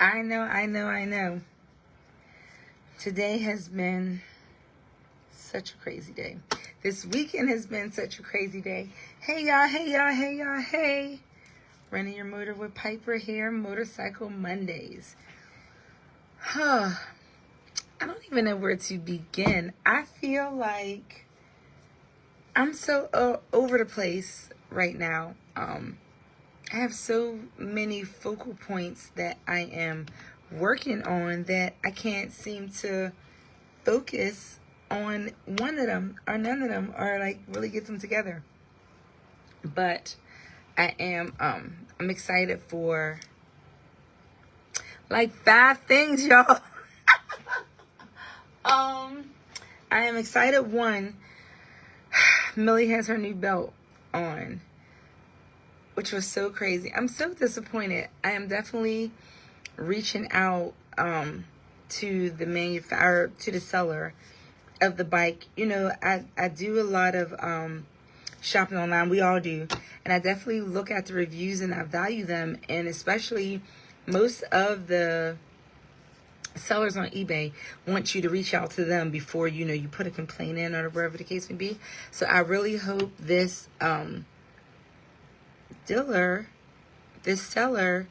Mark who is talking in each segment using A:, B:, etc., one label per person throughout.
A: I know. Today has been such a crazy day. This weekend has been such a crazy day. Hey y'all. Running your motor with Piper here, Motorcycle Mondays. I don't even know where to begin. I feel like I'm so over the place right now. I have so many focal points that I am working on that I can't seem to focus on one of them or none of them or like really get them together. But I'm excited for like 5 things, y'all. I am excited. One, Millie has her new belt on, which was so crazy. I'm so disappointed. I am definitely reaching out to the manufacturer, to the seller of the bike. You know, I do a lot of shopping online. We all do. And I definitely look at the reviews and I value them. And especially most of the sellers on eBay want you to reach out to them before, you put a complaint in or wherever the case may be. So I really hope this seller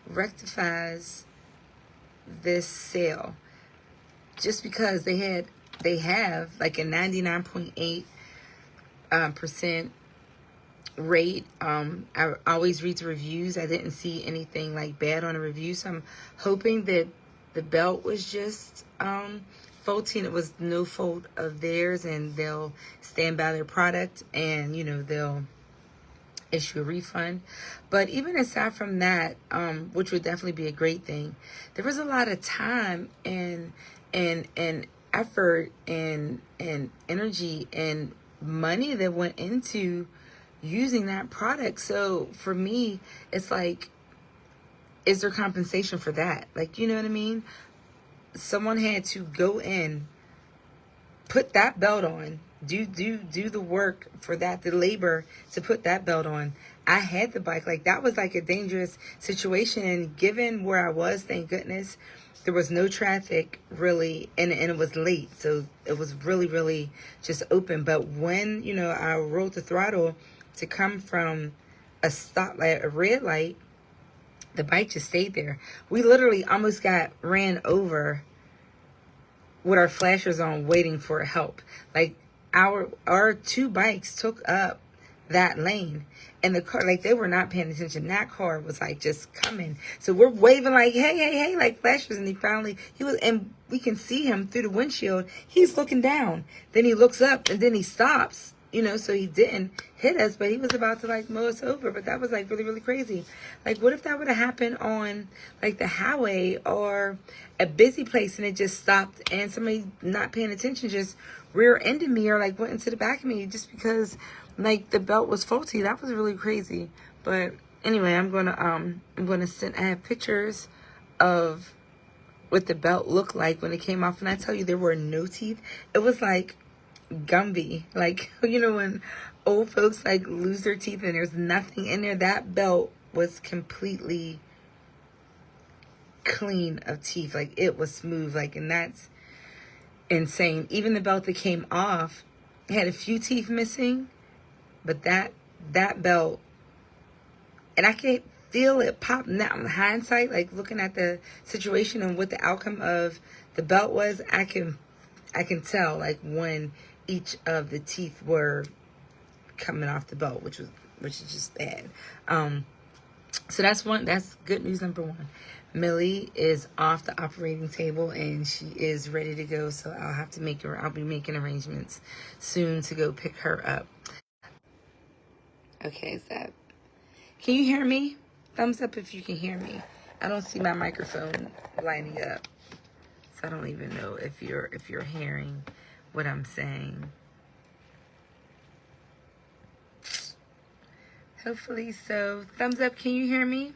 A: rectifies this sale, just because they have like a 99.8% rate. I always read the reviews. I didn't see anything like bad on the review, so I'm hoping that the belt was just faulty and it was no fault of theirs, and they'll stand by their product and they'll issue a refund. But even aside from that, which would definitely be a great thing, there was a lot of time and effort and energy and money that went into using that product. So for me, it's like, is there compensation for that? Like, you know what I mean? Someone had to go in, put that belt on, do the work for that, the labor to put that belt on. I had the bike. Like, that was like a dangerous situation. And given where I was, thank goodness, there was no traffic really, and it was late. So it was really, really just open. But when, I rolled the throttle to come from a stoplight, a red light, the bike just stayed there. We literally almost got ran over with our flashers on, waiting for help. Like, our 2 bikes took up that lane, and the car, like, they were not paying attention. That car was like just coming. So we're waving like, hey, like flashers, and and we can see him through the windshield. He's looking down. Then he looks up, and then he stops. So he didn't hit us, but he was about to like mow us over. But that was like really, really crazy. Like, what if that would have happened on like the highway or a busy place, and it just stopped, and somebody not paying attention just rear-ended me or like went into the back of me just because like the belt was faulty? That was really crazy. But anyway, I'm gonna send. I have pictures of what the belt looked like when it came off, and I tell you, there were no teeth. It was like Gumby, like when old folks like lose their teeth and there's nothing in there. That belt was completely clean of teeth. Like, it was smooth. Like, and that's insane. Even the belt that came off had a few teeth missing, but that belt, and I can feel it pop now in hindsight, like looking at the situation and what the outcome of the belt was. I can tell like when each of the teeth were coming off the belt, which is just bad. So that's good news number 1. Millie is off the operating table and she is ready to go. So I'll be making arrangements soon to go pick her up. Okay, can you hear me? Thumbs up if you can hear me. I don't see my microphone lining up, so I don't even know if you're hearing what I'm saying. Hopefully so. Thumbs up, can you hear me?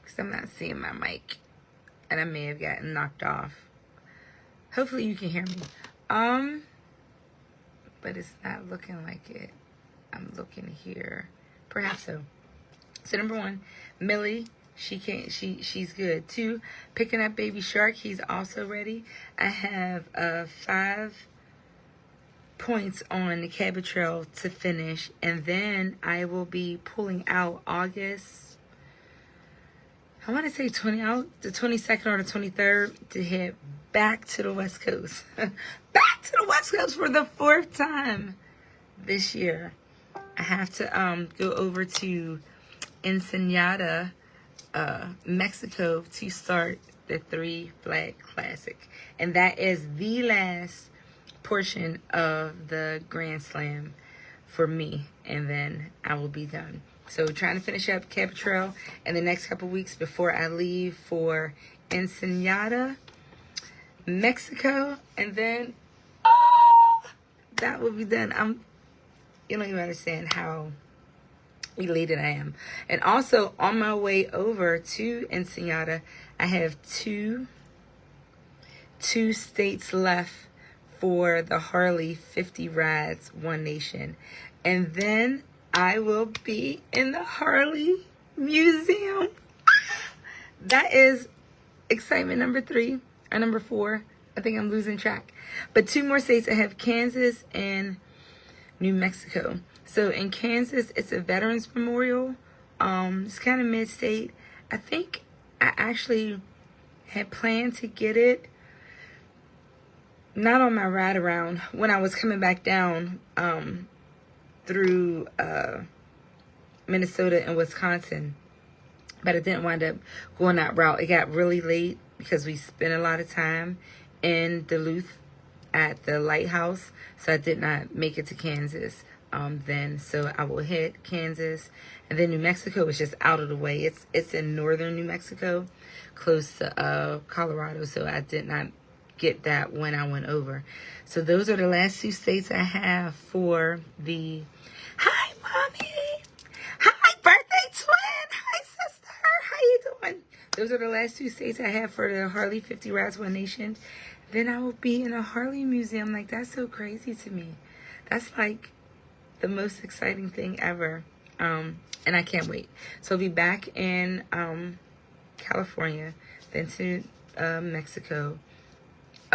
A: Because I'm not seeing my mic, and I may have gotten knocked off. Hopefully you can hear me. But it's not looking like it. I'm looking here. Perhaps so. So number 1, Millie She can't. She's good. 2, Picking Up Baby Shark. He's also ready. I have 5 points on the Cabot Trail to finish, and then I will be pulling out August. I want to say the 22nd or the 23rd to head back to the West Coast. Back to the West Coast for the 4th time this year. I have to go over to Ensenada, Mexico to start the 3 Flag Classic. And that is the last portion of the Grand Slam for me. And then I will be done. So trying to finish up Cabot Trail in the next couple weeks before I leave for Ensenada, Mexico. And then that will be done. You don't even understand how elated I am. And also on my way over to Ensenada, I have two states left for the Harley 50 Rides One Nation. And then I will be in the Harley Museum. That is excitement number 3 or number 4. I think I'm losing track. But 2 more states. I have Kansas and New Mexico. So in Kansas, it's a Veterans Memorial. It's kind of mid-state. I think I actually had planned to get it, not on my ride around, when I was coming back down through Minnesota and Wisconsin. But I didn't wind up going that route. It got really late because we spent a lot of time in Duluth at the lighthouse. So I did not make it to Kansas then. So I will hit Kansas. And then New Mexico is just out of the way. It's in northern New Mexico, close to Colorado. So I did not get that when I went over. So those are the last 2 states I have for the... Hi, Mommy! Hi, birthday twin! Hi, sister! How you doing? Those are the last 2 states I have for the Harley 50 Rides One Nation. Then I will be in a Harley museum. Like, that's so crazy to me. That's like the most exciting thing ever. And I can't wait. So I'll be back in California, then to Mexico.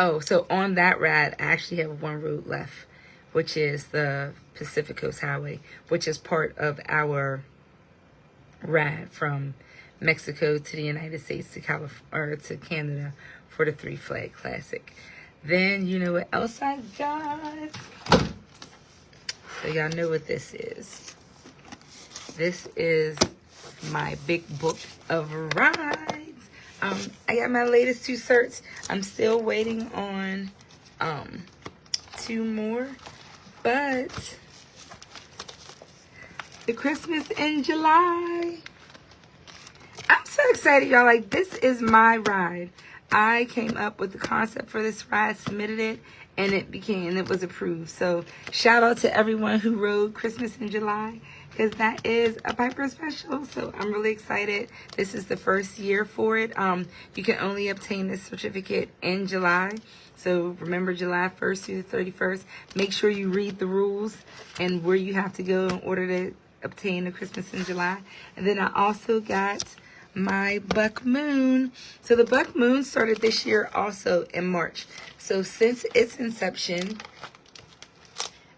A: Oh, so on that ride, I actually have 1 road left, which is the Pacific Coast Highway, which is part of our ride from Mexico to the United States to Canada for the 3 Flag Classic. Then you know what else I got? So y'all know what this is. This is my big book of rides. I got my latest 2 certs. I'm still waiting on 2 more. But the Christmas in July. I'm so excited, y'all. Like, this is my ride. I came up with the concept for this ride, submitted it, and it was approved. So shout out to everyone who rode Christmas in July, because that is a Piper special. So I'm really excited. This is the first year for it. You can only obtain this certificate in July. So remember, July 1st through the 31st. Make sure you read the rules and where you have to go in order to obtain the Christmas in July. And then I also got my Buck Moon. So the Buck Moon started this year also in March. So since its inception,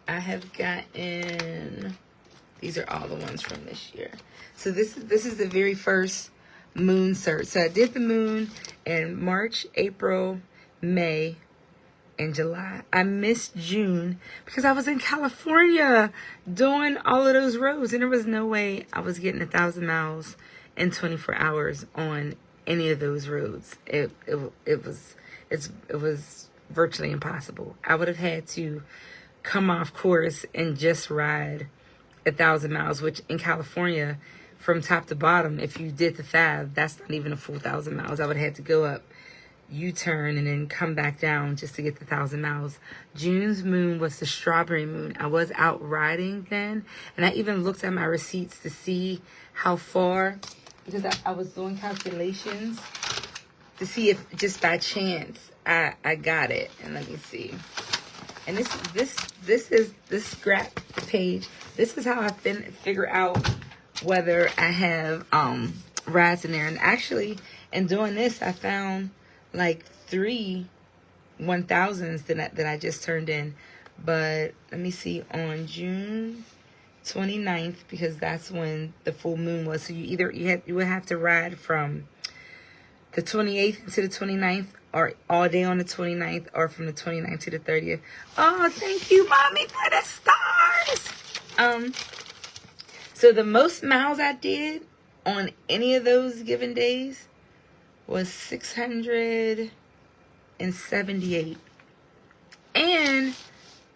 A: I have gotten, these are all the ones from this year. So this is the very first moon cert. So I did the moon in March, April, May, and July. I missed June because I was in California doing all of those roads, and there was no way I was getting 1,000 miles in 24 hours on any of those roads. It was virtually impossible. I would have had to come off course and just ride 1,000 miles, which in California, from top to bottom, if you did the fab, that's not even a full 1,000 miles. I would have had to go up, U-turn, and then come back down just to get the 1,000 miles. June's moon was the strawberry moon. I was out riding then, and I even looked at my receipts to see how far, because I was doing calculations to see if just by chance I got it. And let me see. And this is the scrap page. This is how I figure out whether I have rides in there. And actually, in doing this, I found like 3 1000s that I just turned in. But let me see, on June 29th, because that's when the full moon was. So you would have to ride from the 28th to the 29th, or all day on the 29th, or from the 29th to the 30th. Oh, thank you, Mommy, for the stars. So the most miles I did on any of those given days was 678. And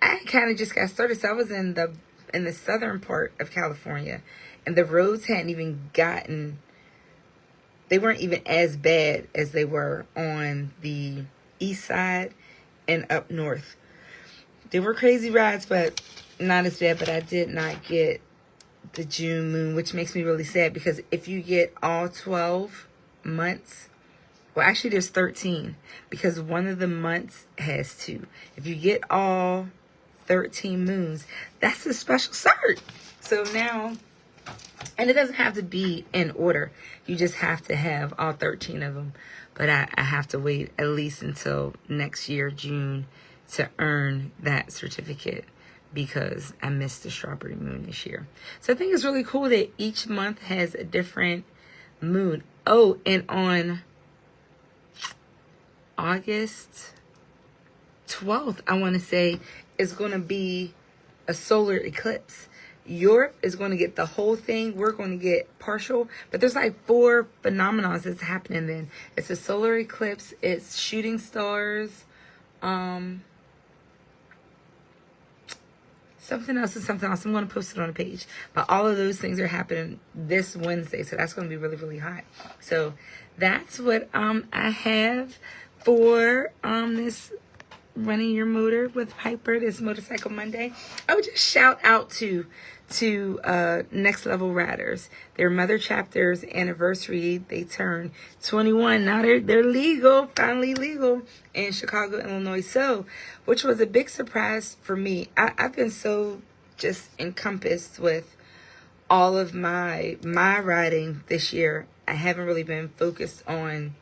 A: I kind of just got started. So I was in the southern part of California, and the roads hadn't even gotten, they weren't even as bad as they were on the east side and up north. They were crazy rides, but not as bad. But I did not get the June moon, which makes me really sad, because if you get all 12 months, well, actually there's 13, because one of the months has 2. If you get all 13 moons, that's a special cert. So now, and it doesn't have to be in order. You just have to have all 13 of them. But I have to wait at least until next year, June, to earn that certificate, because I missed the strawberry moon this year. So I think it's really cool that each month has a different moon. Oh, and on August 12th, I want to say, is going to be a solar eclipse. Europe is going to get the whole thing. We're going to get partial. But there's like 4 phenomena that's happening then. It's a solar eclipse. It's shooting stars. Something else and something else. I'm going to post it on the page. But all of those things are happening this Wednesday. So that's going to be really, really hot. So that's what I have for this Running Your Motor with Piper, this Motorcycle Monday. I would just shout out to Next Level Riders. Their Mother Chapter's anniversary. They turned 21. Now they're legal, finally legal in Chicago, Illinois. So, which was a big surprise for me. I've been so just encompassed with all of my riding this year. I haven't really been focused on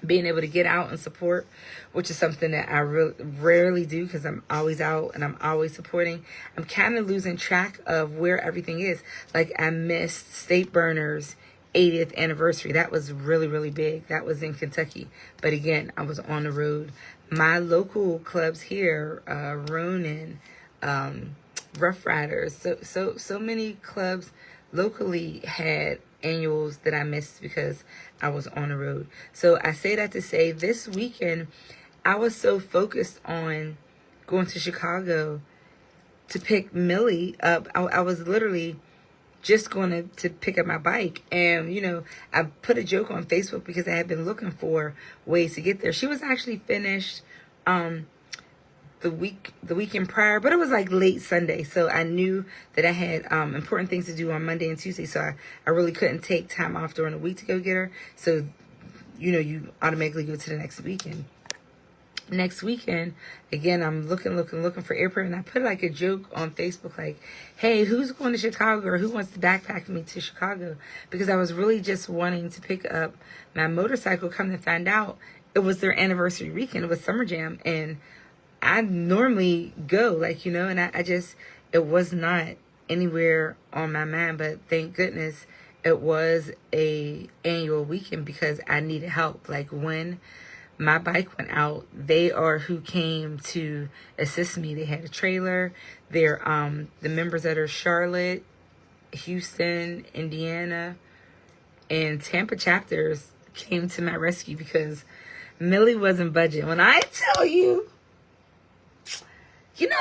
A: being able to get out and support, which is something that I rarely do, because I'm always out and I'm always supporting. I'm kind of losing track of where everything is. Like, I missed State Burner's 80th anniversary. That was really, really big. That was in Kentucky. But again, I was on the road. My local clubs here, Ronin, Rough Riders, so many clubs locally had annuals that I missed because I was on the road. So I say that to say, this weekend I was so focused on going to Chicago to pick Millie up. I was literally just going to pick up my bike, and I put a joke on Facebook because I had been looking for ways to get there. She was actually finished the weekend prior, but it was like late Sunday, so I knew that I had important things to do on Monday and Tuesday, so I really couldn't take time off during the week to go get her. So you automatically go to the next weekend. Next weekend, again, I'm looking for airport, and I put like a joke on Facebook like, hey, who's going to Chicago, or who wants to backpack me to Chicago? Because I was really just wanting to pick up my motorcycle. Come to find out, it was their anniversary weekend. It was Summer Jam, and I normally go, and I just, it was not anywhere on my mind, but thank goodness it was a annual weekend, because I needed help. Like, when my bike went out, they are who came to assist me. They had a trailer. They're the members that are Charlotte, Houston, Indiana, and Tampa chapters came to my rescue, because Millie wasn't budging. When I tell you,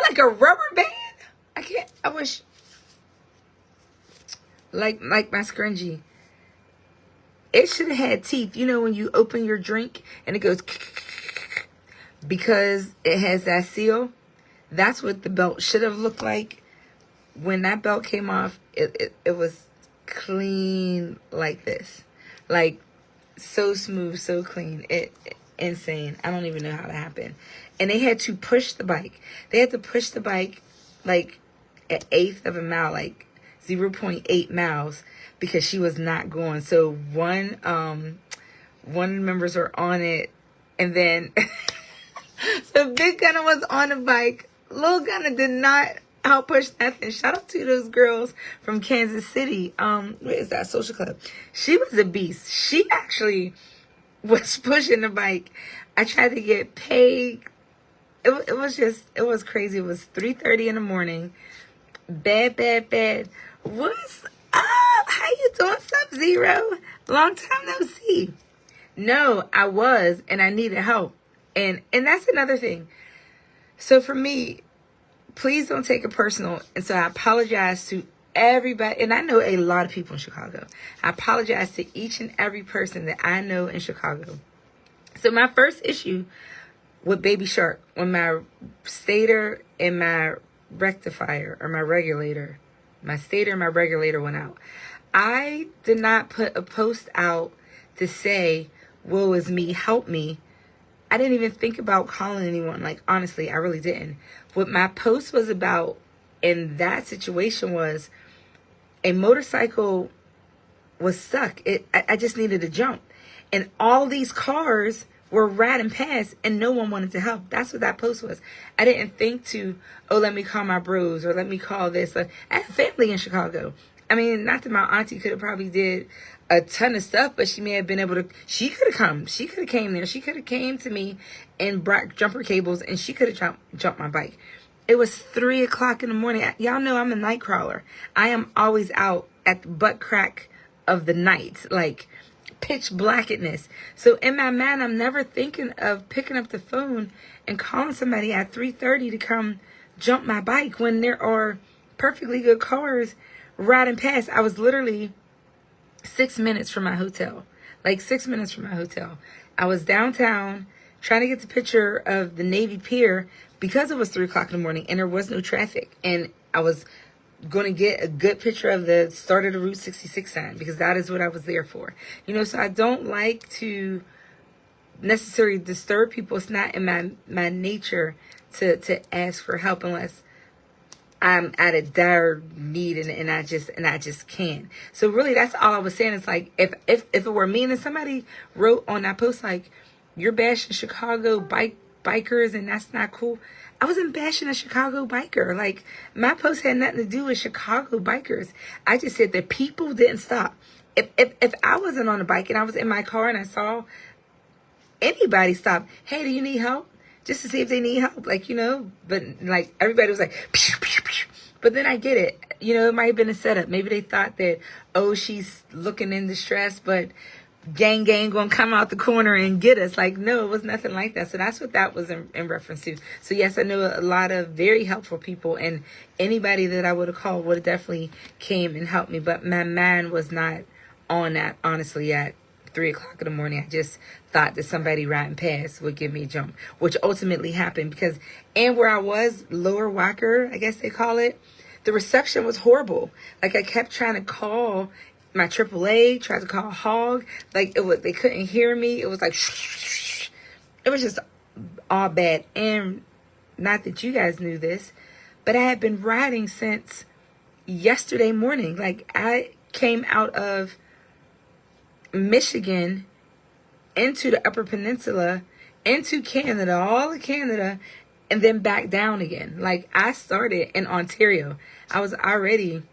A: like a rubber band, I wish, like my scrunchie, it should have had teeth. When you open your drink and it goes, because it has that seal. That's what the belt should have looked like. When that belt came off, it was clean like this. Like, so smooth, so clean. Insane. I don't even know how that happened. And they had to push the bike. They had to push the bike like an eighth of a mile. Like, 0.8 miles because she was not going. So one members were on it, and then so Big Gunna was on a bike. Lil Gunna did not help push nothing. Shout out to those girls from Kansas City. What is that? Social Club. She was a beast. She actually was pushing the bike. I tried to get paid. It was crazy. It was 3:30 in the morning. Bad. What's up? How you doing, Sub-Zero? Long time no see. No, I was, and I needed help. And that's another thing. So for me, please don't take it personal. And so I apologize to everybody. And I know a lot of people in Chicago. I apologize to each and every person that I know in Chicago. So my first issue with Baby Shark, when my stator and my rectifier or my regulator went out, I did not put a post out to say, woe is me, help me. I didn't even think about calling anyone. Like, honestly, I really didn't. What my post was about in that situation was a motorcycle was stuck. I just needed to jump. And all these cars were riding past and no one wanted to help. That's what that post was. I didn't think to, oh, let me call my bros or let me call this. I have family in Chicago. I mean, not that my auntie could have probably did a ton of stuff, but she may have been able to, she could have come. She could have came there. She could have came to me and brought jumper cables and she could have jumped my bike. It was 3 o'clock in the morning. Y'all know I'm a night crawler. I am always out at the butt crack of the night, like pitch blackness. So in my mind, I'm never thinking of picking up the phone and calling somebody at 3:30 to come jump my bike when there are perfectly good cars riding past. I was literally 6 minutes from my hotel. Like 6 minutes from my hotel. I was downtown trying to get the picture of the Navy Pier because it was 3 o'clock in the morning and there was no traffic. And I was going to get a good picture of the start of the Route 66 sign because that is what I was there for. You know, so I don't like to necessarily disturb people. It's not in my nature to ask for help unless I'm at a dire need and I just can't. So really that's all I was saying. It's like if it were me and somebody wrote on that post like you're bashing Chicago bikers and that's not cool. I wasn't bashing a Chicago biker. Like my post had nothing to do with Chicago bikers. I just said that people didn't stop. If I wasn't on a bike and I was in my car and I saw anybody stop, hey, do you need help? Just to see if they need help, like, you know, but like everybody was like, pew, pew, pew. But then I get it. You know, it might have been a setup. Maybe they thought that, oh, she's looking in distress, but gang gonna come out the corner and get us. Like, no, it was nothing like that. So that's what that was in reference to. So yes, I know a lot of very helpful people and anybody that I would have called would have definitely came and helped me. But my mind was not on that, honestly, at 3 o'clock in the morning. I just thought that somebody riding past would give me a jump, which ultimately happened because, and where I was, Lower Wacker, I guess they call it, the reception was horrible. Like I kept trying to call my AAA, tried to call Hog, like they couldn't hear me. It was like, it was just all bad. And not that you guys knew this, but I had been riding since yesterday morning. Like I came out of Michigan into the Upper Peninsula, into Canada, all of Canada, and then back down again. Like I started in Ontario. I was already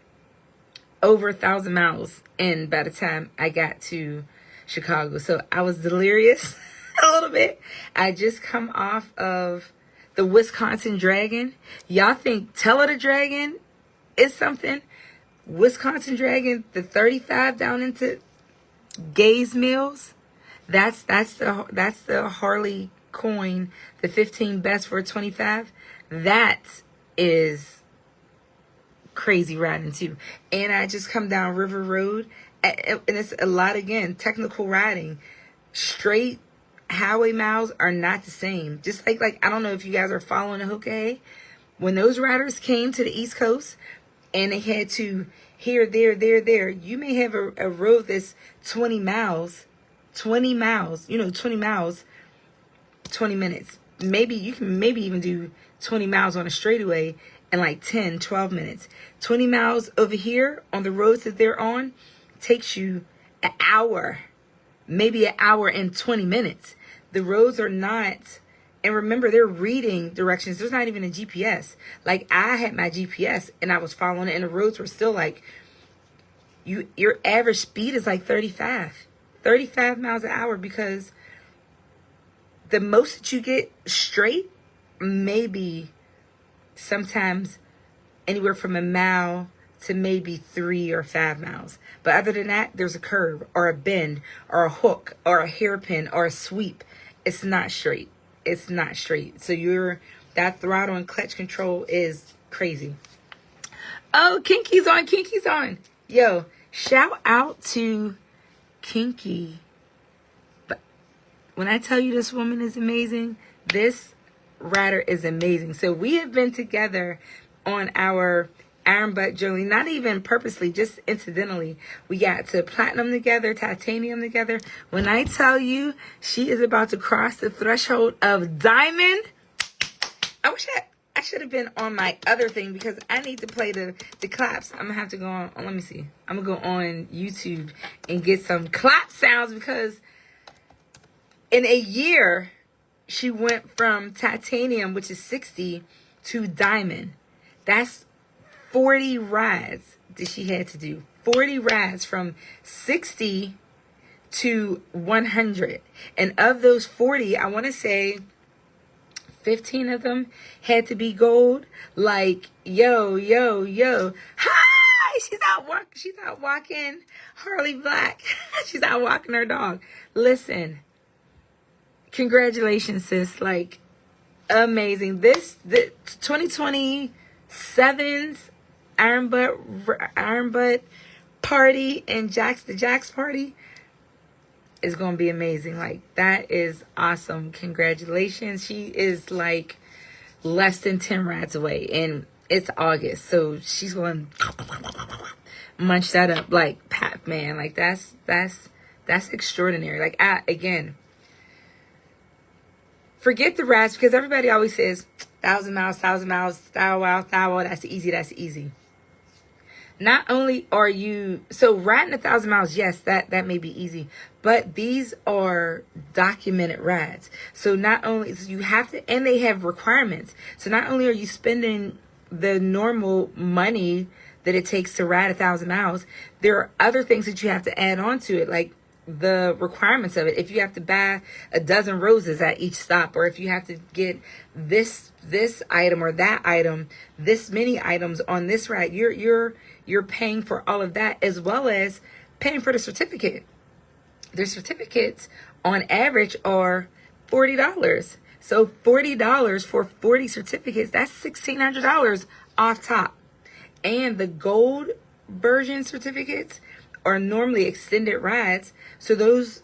A: over 1,000 miles in by the time I got to Chicago. So I was delirious a little bit. I just come off of the Wisconsin Dragon. Y'all think Teller the Dragon is something? Wisconsin Dragon, the 35 down into Gays Mills, that's the Harley coin, the 15 best for 25. That is crazy riding too. And I just come down River Road, and it's a lot again, technical riding. Straight highway miles are not the same. Just like I don't know if you guys are following the Hookah. When those riders came to the East Coast and they had to here, there. You may have a road that's 20 miles, 20 miles, 20 miles, 20 minutes. Maybe you can even do 20 miles on a straightaway in like 10, 12 minutes. 20 miles over here on the roads that they're on takes you an hour, maybe an hour and 20 minutes. The roads are not, and remember, they're reading directions. There's not even a GPS. Like, I had my GPS and I was following it, and the roads were still like, your average speed is like 35 miles an hour, because the most that you get straight, maybe sometimes anywhere from a mile to maybe 3 or 5 miles. But other than that, there's a curve or a bend or a hook or a hairpin or a sweep. It's not straight. It's not straight. So that throttle and clutch control is crazy. Oh, Kinky's on. Kinky's on. Yo, shout out to Kinky. But when I tell you this woman is amazing, this rider is amazing. So we have been together on our Iron Butt journey, not even purposely, just incidentally. We got to platinum together, titanium together. When I tell you she is about to cross the threshold of diamond, I wish I should have been on my other thing, because I need to play the claps. I'm gonna have to go on, let me see. I'm gonna go on YouTube and get some clap sounds, because in a year she went from titanium, which is 60, to diamond. That's 40 rides that she had to do. 40 rides from 60 to 100. And of those 40, I want to say 15 of them had to be gold. Like, yo. Hi! She's out walking Harley Black. She's out walking her dog. Listen. Congratulations, sis. Like, amazing. The 2027's Iron Butt party and the Jax party is going to be amazing. Like, that is awesome. Congratulations. She is like less than 10 rides away, and it's August, so she's going to munch that up like Pac-Man. Like, that's extraordinary. Like, again, forget the rides, because everybody always says 1,000 miles, thou, that's easy. Not only are you, so riding 1,000 miles, yes, that may be easy, but these are documented rides. So not only, so you have to, and they have requirements. So not only are you spending the normal money that it takes to ride 1,000 miles, there are other things that you have to add on to it, like the requirements of it. If you have to buy a dozen roses at each stop, or if you have to get this item or that item, this many items on this ride, you're paying for all of that, as well as paying for the certificate. The certificates on average are $40. So $40 for 40 certificates, that's $1,600 off top. And the gold version certificates are normally extended rides, so those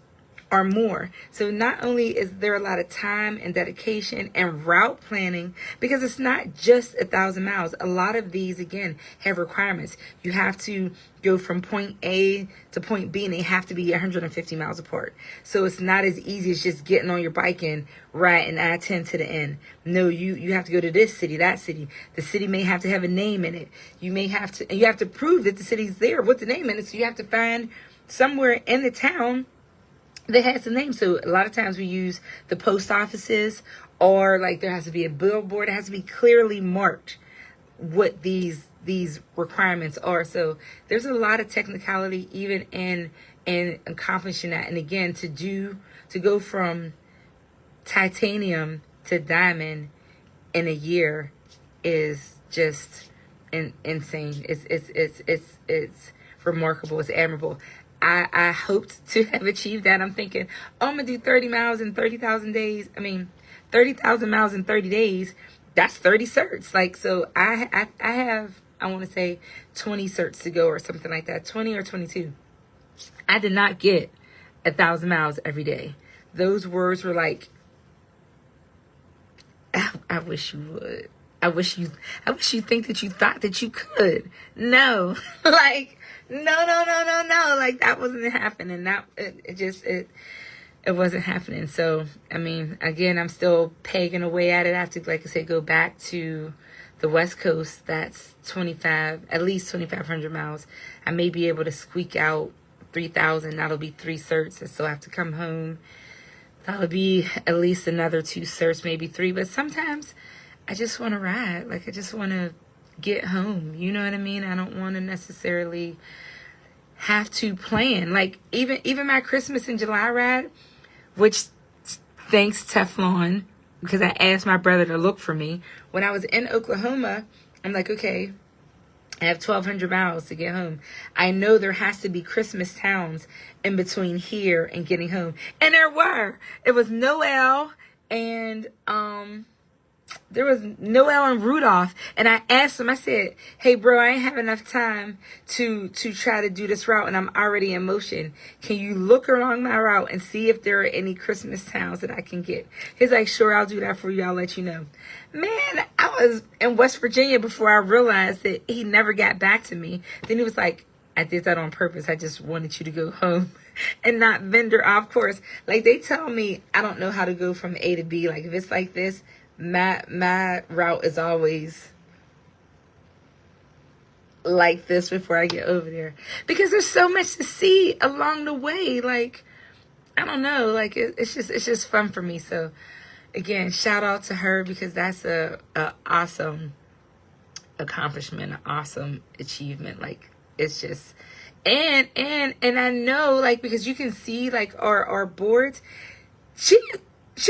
A: are more. So not only is there a lot of time and dedication and route planning, because it's not just 1,000 miles. A lot of these, again, have requirements. You have to go from point A to point B, and they have to be 150 miles apart. So it's not as easy as just getting on your bike and riding I-10 to the end. No, you have to go to this city, that city. The city may have to have a name in it. You have to prove that the city's there with the name in it. So you have to find somewhere in the town that has a name. So a lot of times we use the post offices, or like there has to be a billboard. It has to be clearly marked what these requirements are. So there's a lot of technicality even in accomplishing that. And again, to go from titanium to diamond in a year is just insane. It's remarkable. It's admirable. I hoped to have achieved that. I'm thinking, oh, I'm going to do 30 miles in 30,000 days. 30,000 miles in 30 days. That's 30 certs. Like, so I have, I want to say 20 certs to go or something like that. 20 or 22. I did not get 1,000 miles every day. Those words were like, I wish you would. I wish you think that you thought that you could. No, like, no. Like, that wasn't happening. It wasn't happening. So, again, I'm still pegging away at it. I have to, like I said, go back to the West Coast, that's at least 2,500 miles. I may be able to squeak out 3,000. That'll be 3 certs. I still have to come home. That'll be at least another 2 certs, maybe 3. But sometimes I just want to ride. Like, I just want to get home. You know what I mean? I don't want to necessarily have to plan. Like, even my Christmas in July ride, which, thanks Teflon, because I asked my brother to look for me. When I was in Oklahoma, I'm like, okay, I have 1,200 miles to get home. I know there has to be Christmas towns in between here and getting home. And there were. It was Noel and there was Noel and Rudolph. And I asked him, I said, hey, bro, I ain't have enough time to try to do this route, and I'm already in motion. Can you look along my route and see if there are any Christmas towns that I can get? He's like, sure, I'll do that for you. I'll let you know. Man, I was in West Virginia before I realized that he never got back to me. Then he was like, I did that on purpose. I just wanted you to go home and not vendor off course. Like, they tell me I don't know how to go from A to B. Like, if it's like this, my route is always like this before I get over there, because there's so much to see along the way. Like, I don't know, like it's just fun for me. So again, shout out to her, because that's a awesome accomplishment, an awesome achievement. Like, it's just, and I know, like, because you can see like our boards, she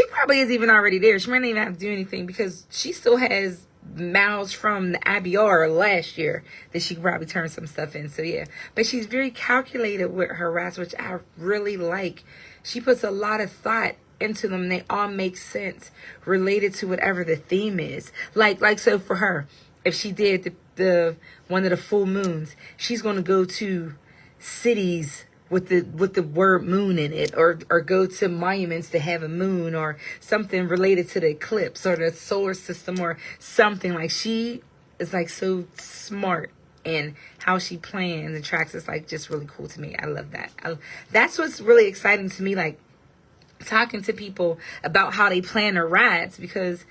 A: probably is even already there. She might not even have to do anything, because she still has miles from the IBR last year that she could probably turn some stuff in. So yeah, but she's very calculated with her routes, which I really like. She puts a lot of thought into them. They all make sense related to whatever the theme is. Like so for her, if she did the one of the full moons, she's going to go to cities with the word moon in it, or go to monuments to have a moon, or something related to the eclipse or the solar system or something. Like, she is like so smart in how she plans and tracks. It's like just really cool to me. I love that. That's what's really exciting to me, like talking to people about how they plan their rides, because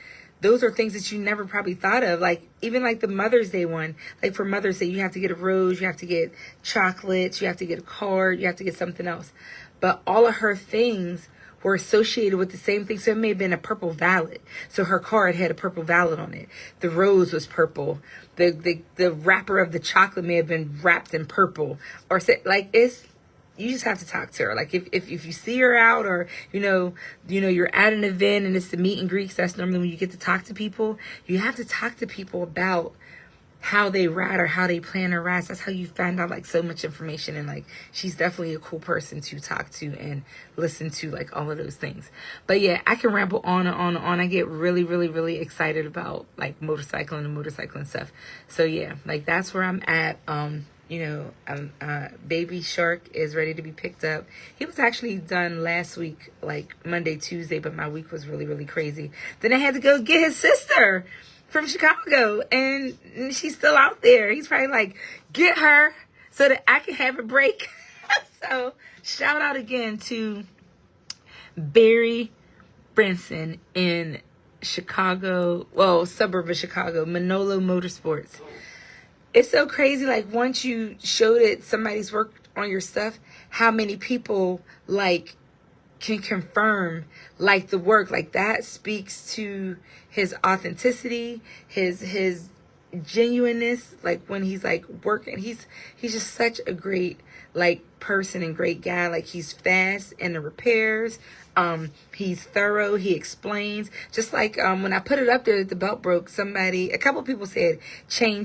A: those are things that you never probably thought of. Like, even like the Mother's Day one, like for Mother's Day, you have to get a rose, you have to get chocolates, you have to get a card, you have to get something else. But all of her things were associated with the same thing. So it may have been a purple vallet. So her card had a purple vallet on it. The rose was purple. The wrapper of the chocolate may have been wrapped in purple, or like, you just have to talk to her. Like, if you see her out, or you know you're at an event and it's the meet and greets, that's normally when you get to talk to people. You have to talk to people about how they ride or how they plan their rides. That's how you find out like so much information. And like, she's definitely a cool person to talk to and listen to, like all of those things. But yeah, I can ramble on and on and on. I get really, really, really excited about like motorcycling and stuff. So yeah, like that's where I'm at. Baby Shark is ready to be picked up. He was actually done last week, like Monday, Tuesday, but my week was really, really crazy. Then I had to go get his sister from Chicago, and she's still out there. He's probably like, get her so that I can have a break. So shout out again to Barry Brinson in Chicago, well, suburb of Chicago, Manolo Motorsports. It's so crazy, like, once you show that somebody's worked on your stuff, how many people, like, can confirm, like, the work. Like, that speaks to his authenticity, his genuineness, like, when he's, like, working. He's just such a great, like, person and great guy. Like, he's fast in the repairs. He's thorough. He explains. Just like when I put it up there that the belt broke, a couple people said, chain,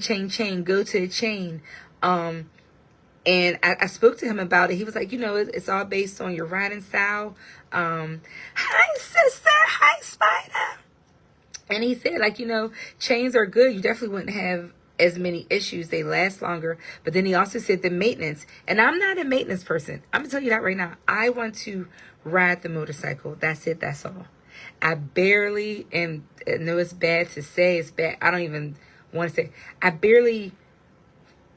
A: go to the chain. And I spoke to him about it. He was like, it's all based on your riding style. Hi, sister. Hi, Spider. And he said, like, chains are good. You definitely wouldn't have as many issues. They last longer. But then he also said the maintenance. And I'm not a maintenance person. I'm going to tell you that right now. I want to ride the motorcycle. That's it. That's all. I barely, and I know it's bad to say, it's bad. I don't even want to say, I barely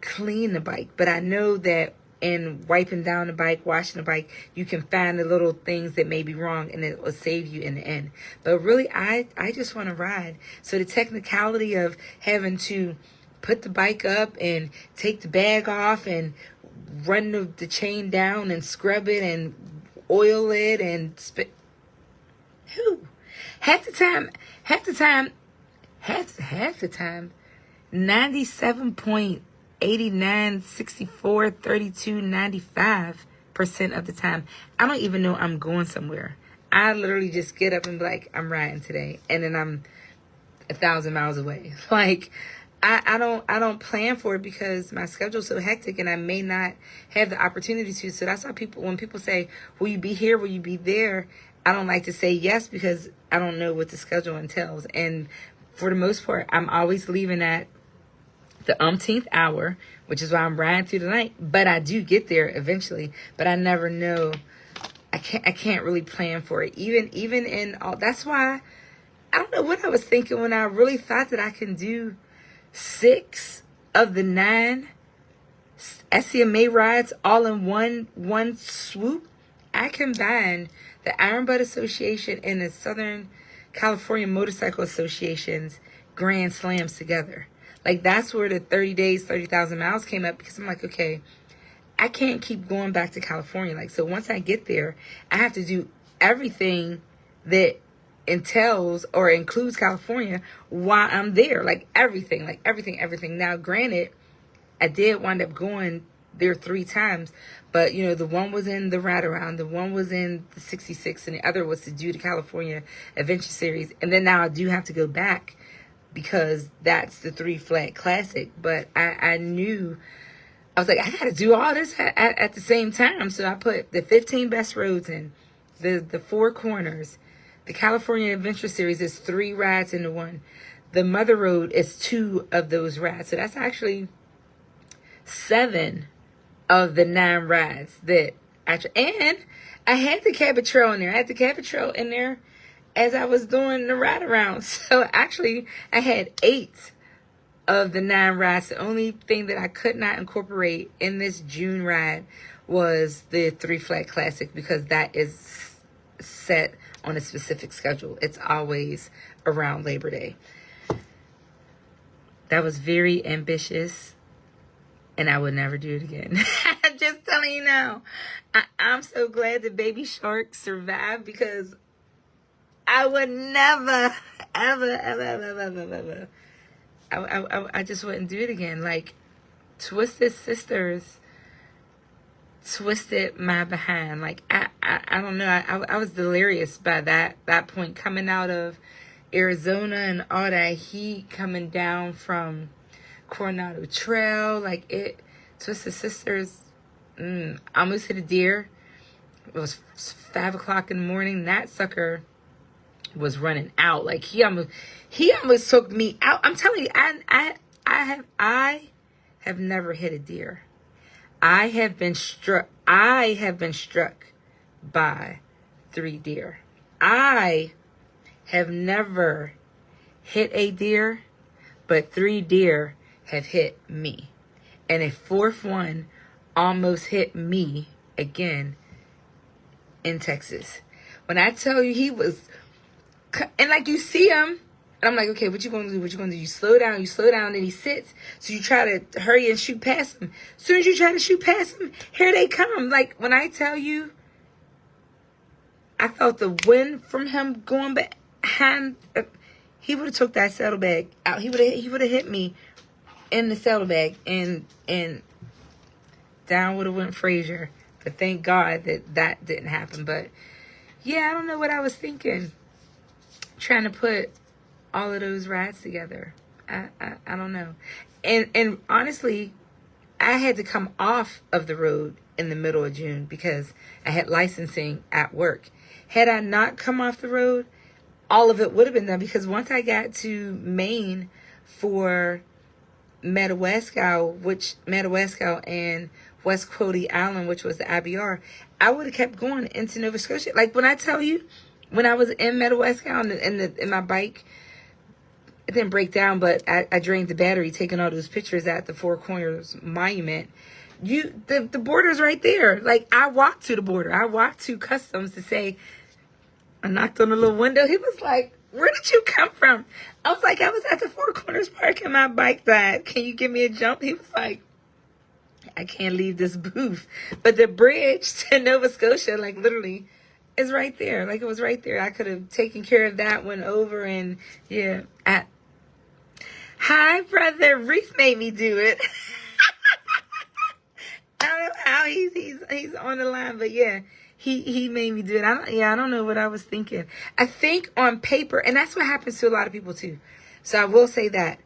A: clean the bike. But I know that and wiping down the bike, washing the bike, you can find the little things that may be wrong, and it will save you in the end. But really, I just want to ride. So the technicality of having to put the bike up and take the bag off and run the chain down and scrub it and oil it and half the time 97.89643295% of the time I don't even know I'm going somewhere. I literally just get up and be like, I'm riding today, and then I'm 1,000 miles away. Like, I don't plan for it because my schedule's so hectic and I may not have the opportunity to. So that's why when people say, will you be here? Will you be there? I don't like to say yes because I don't know what the schedule entails. And for the most part, I'm always leaving at the umpteenth hour, which is why I'm riding through the night. But I do get there eventually. But I never know. I can't really plan for it. Even in all. That's why I don't know what I was thinking when I really thought that I can do 6 of the 9 SCMA rides all in one swoop. I combined the Iron Butt Association and the Southern California Motorcycle Association's Grand Slams together. Like, that's where the 30 days, 30,000 miles came up, because I'm like, okay, I can't keep going back to California. Like, so once I get there, I have to do everything that entails or includes California while I'm there. Like everything. Now, granted, I did wind up going there 3 times, but the one was in the Ride Around, the one was in the 66, and the other was to do the California Adventure Series. And then now I do have to go back because that's the 3 Flat Classic. But I knew, I was like, I got to do all this at the same time. So I put the 15 best roads in, the 4 corners. The California Adventure Series is 3 rides into one. The Mother Road is 2 of those rides. So that's actually 7 of the 9 rides that and I had the Cabot Trail in there. I had the Cabot Trail in there as I was doing the Ride Around. So actually, I had 8 of the 9 rides. The only thing that I could not incorporate in this June ride was the 3 Flat Classic, because that is set on a specific schedule. It's always around Labor Day. That was very ambitious, and I would never do it again. I'm just telling you now. I'm so glad that Baby Shark survived, because I would never, ever. I just wouldn't do it again. Like, Twisted Sisters twisted my behind. Like, I don't know. I was delirious by that point, coming out of Arizona and all that heat coming down from Coronado Trail. Like, Twisted Sisters, almost hit a deer. It was 5 o'clock in the morning. That sucker was running out. Like, he almost took me out. I'm telling you, I have never hit a deer. I have been struck by 3 deer. I have never hit a deer, but 3 deer have hit me. And a 4th one almost hit me again in Texas. When I tell you, he was, and like, you see him, and I'm like, okay, what you gonna do? You slow down, and he sits. So you try to hurry and shoot past him. As soon as you try to shoot past him, here they come. Like, when I tell you, I felt the wind from him going behind. He would have took that saddlebag out. He would have hit me in the saddlebag, and down would have went Frazier. But thank God that didn't happen. But yeah, I don't know what I was thinking, trying to put all of those rides together. I don't know. And honestly, I had to come off of the road in the middle of June because I had licensing at work. Had I not come off the road, all of it would have been done, because once I got to Maine for Madawaska and West Quoddy Island, which was the IBR, I would have kept going into Nova Scotia. Like, when I tell you, when I was in Madawaska in my bike, it didn't break down, but I drained the battery taking all those pictures at the Four Corners Monument. the border's right there. Like, I walked to the border. I walked to customs to say, I knocked on the little window. He was like, where did you come from? I was like, I was at the Four Corners parking my bike died. Can you give me a jump? He was like, I can't leave this booth. But the bridge to Nova Scotia, like, literally is right there. Like, it was right there. I could have taken care of that one over and, yeah. Hi, brother. Reef made me do it. I don't know how he's on the line, but yeah, he made me do it. I don't know what I was thinking. I think on paper, and that's what happens to a lot of people too. So I will say that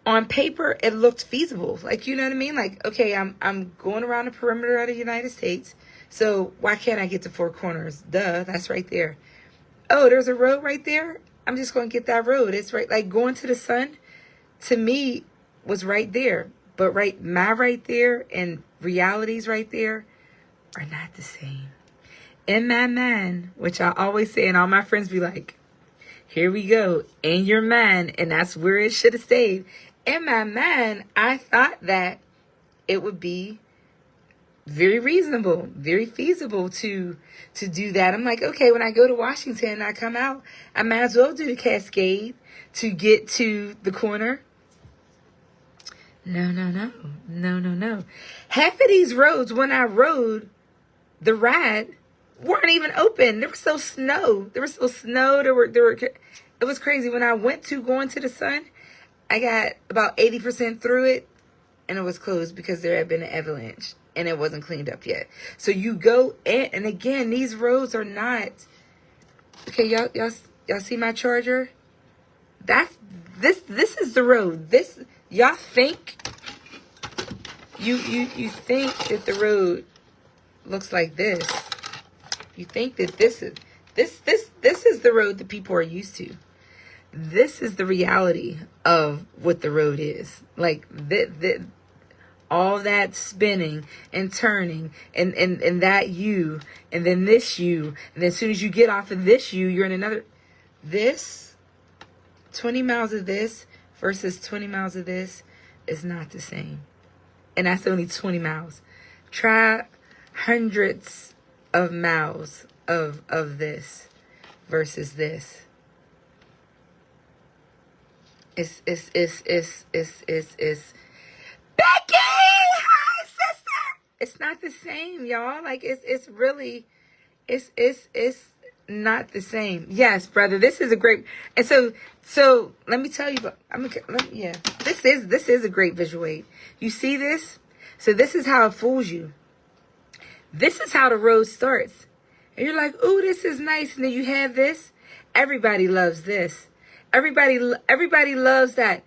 A: on paper it looked feasible. Like, you know what I mean? Like, okay, I'm going around the perimeter of the United States. So why can't I get to Four Corners? Duh, that's right there. Oh, there's a road right there. I'm just going to get that road. It's right, like going to the sun to me was right there. But right there and realities right there are not the same. In my mind, which I always say, and all my friends be like, here we go, in your mind, and that's where it should have stayed. In my mind, I thought that it would be very reasonable, very feasible to do that. I'm like, okay, when I go to Washington and I come out, I might as well do the Cascade to get to the corner. No. Half of these roads, when I rode the ride, weren't even open. There was still snow. There were, it was crazy. When I went to going to the sun, I got about 80% through it, and it was closed because there had been an avalanche, and it wasn't cleaned up yet. So you go in, and again, these roads are not, okay, y'all see my charger? This is the road. Y'all think you think that the road looks like this. You think that this is the road that people are used to. This is the reality of what the road is. Like all that spinning and turning and that U and then this U, and then as soon as you get off of this U, you're in another. This 20 miles of this versus 20 miles of this is not the same. And that's only 20 miles. Try hundreds of miles of this versus this. It's Becky! Hi, sister! It's not the same, y'all. Like, it's really, it's not the same. Yes, brother, this is a great, and so let me tell you, this is a great visual aid. You see this? So this is how it fools you. This is how the road starts. And you're like, ooh, this is nice. And then you have this. Everybody loves this. Everybody loves that.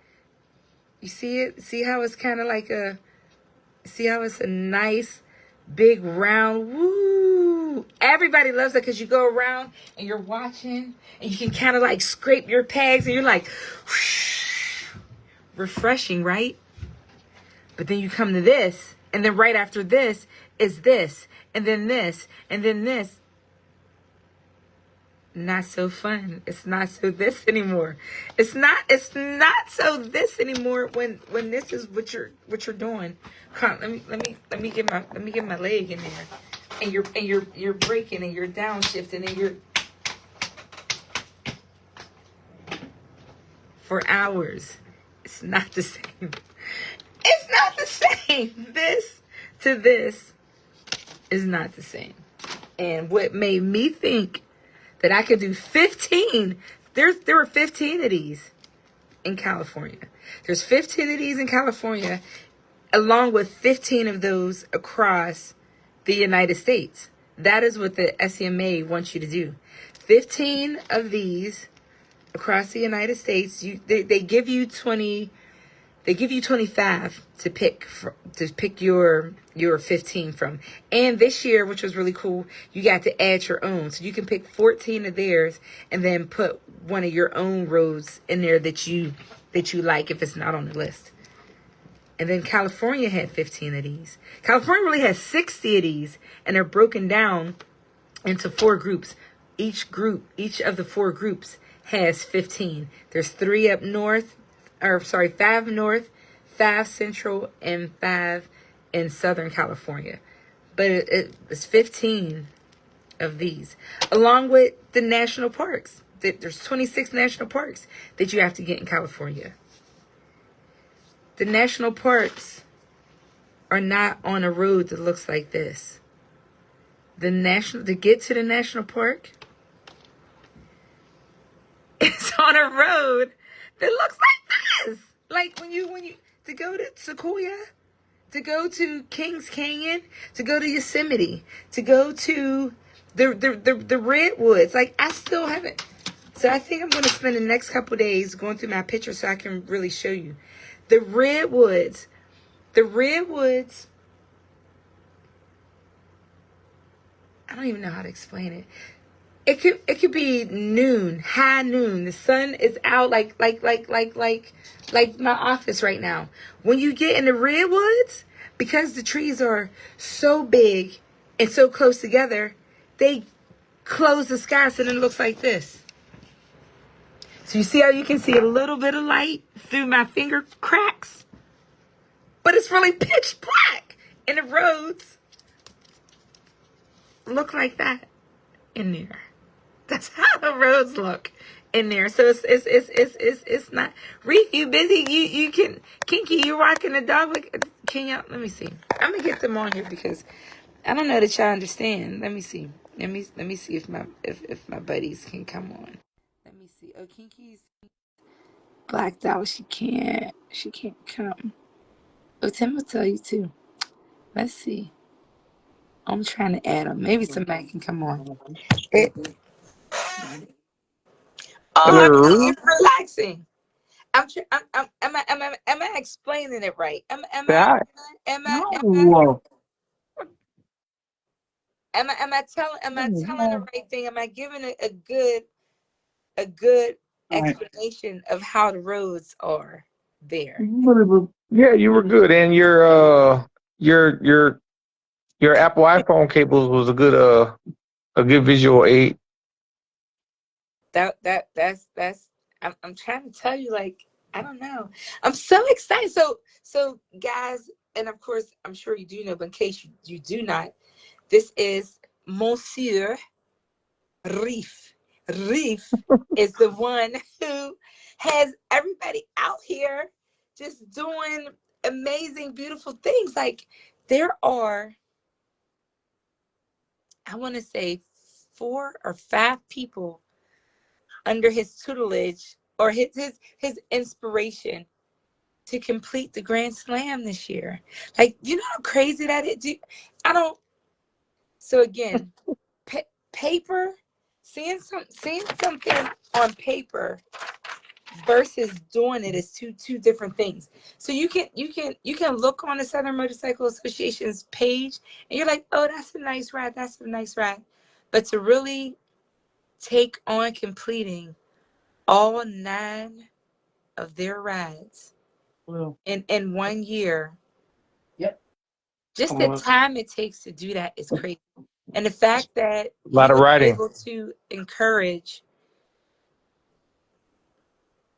A: You see it? See how it's kind of like see how it's a nice, big, round, woo. Everybody loves that because you go around and you're watching and you can kind of like scrape your pegs and you're like, whoosh, refreshing, right? But then you come to this, and then right after this is this, and then this, and then this. Not so fun. It's not so this anymore. It's not so this anymore when this is what you're doing. Come on, let me get my leg in there. And you're braking and you're downshifting and you're for hours. It's not the same. It's not the same. This to this is not the same. And what made me think that I could do 15, there were 15 of these in California. There's 15 of these in California, along with 15 of those across the United States. That is what the SCMA wants you to do. 15 of these across the United States. They give you 20. They give you 25 to pick your 15 from. And this year, which was really cool, you got to add your own. So you can pick 14 of theirs and then put one of your own roads in there that you like if it's not on the list. And then California had 15 of these. California really has 60 of these, and they're broken down into 4 groups. Each of the 4 groups has 15. There's 3 up north, 5 north, 5 central, and 5 in Southern California. But it's 15 of these, along with the national parks. There's 26 national parks that you have to get in California. The national parks are not on a road that looks like this. To get to the national park, it's on a road that looks like this. Like when you to go to Sequoia, to go to Kings Canyon, to go to Yosemite, to go to the redwoods. Like, I still haven't. So I think I'm going to spend the next couple days going through my pictures so I can really show you the redwoods. The redwoods. I don't even know how to explain it. It could be noon, high noon. The sun is out like my office right now. When you get in the redwoods, because the trees are so big and so close together, they close the sky so then it looks like this. So you see how you can see a little bit of light through my finger cracks? But it's really pitch black. And the roads look like that in there. That's how the roads look in there. So it's not. Reef, you busy? You can. Kinky, you rocking the dog? Can y'all? Let me see. I'm gonna get them on here because I don't know that y'all understand. Let me see. Let me see if my buddies can come on. Let me see. Oh, Kinky's blacked out. She can't come. Oh, Tim will tell you too. Let's see. I'm trying to add them. Maybe somebody can come on.
B: Hello.
A: I'm relaxing. Am I explaining it right? Am I
B: That
A: am I am I
B: no.
A: am I telling the right thing? Am I giving it a good explanation of how the roads are there?
B: Yeah, you were good, and your Apple iPhone cables was a good visual aid.
A: That's I'm trying to tell you, like, I don't know. I'm so excited. So guys, and of course I'm sure you do know, but in case you do not, this is Monsieur Reef. Reef is the one who has everybody out here just doing amazing, beautiful things. Like, there are, I want to say, 4 or 5 people under his tutelage or his inspiration to complete the Grand Slam this year. Like, you know how crazy that is? I don't. So again, paper, seeing something on paper versus doing it is two different things. So you can look on the Southern Motorcycle Association's page and you're like, oh, that's a nice ride, that's a nice ride. But to really take on completing all 9 of their rides in 1 year, just the time it takes to do that is crazy. And the fact that
B: A lot
A: you
B: of
A: were
B: writing.
A: able to encourage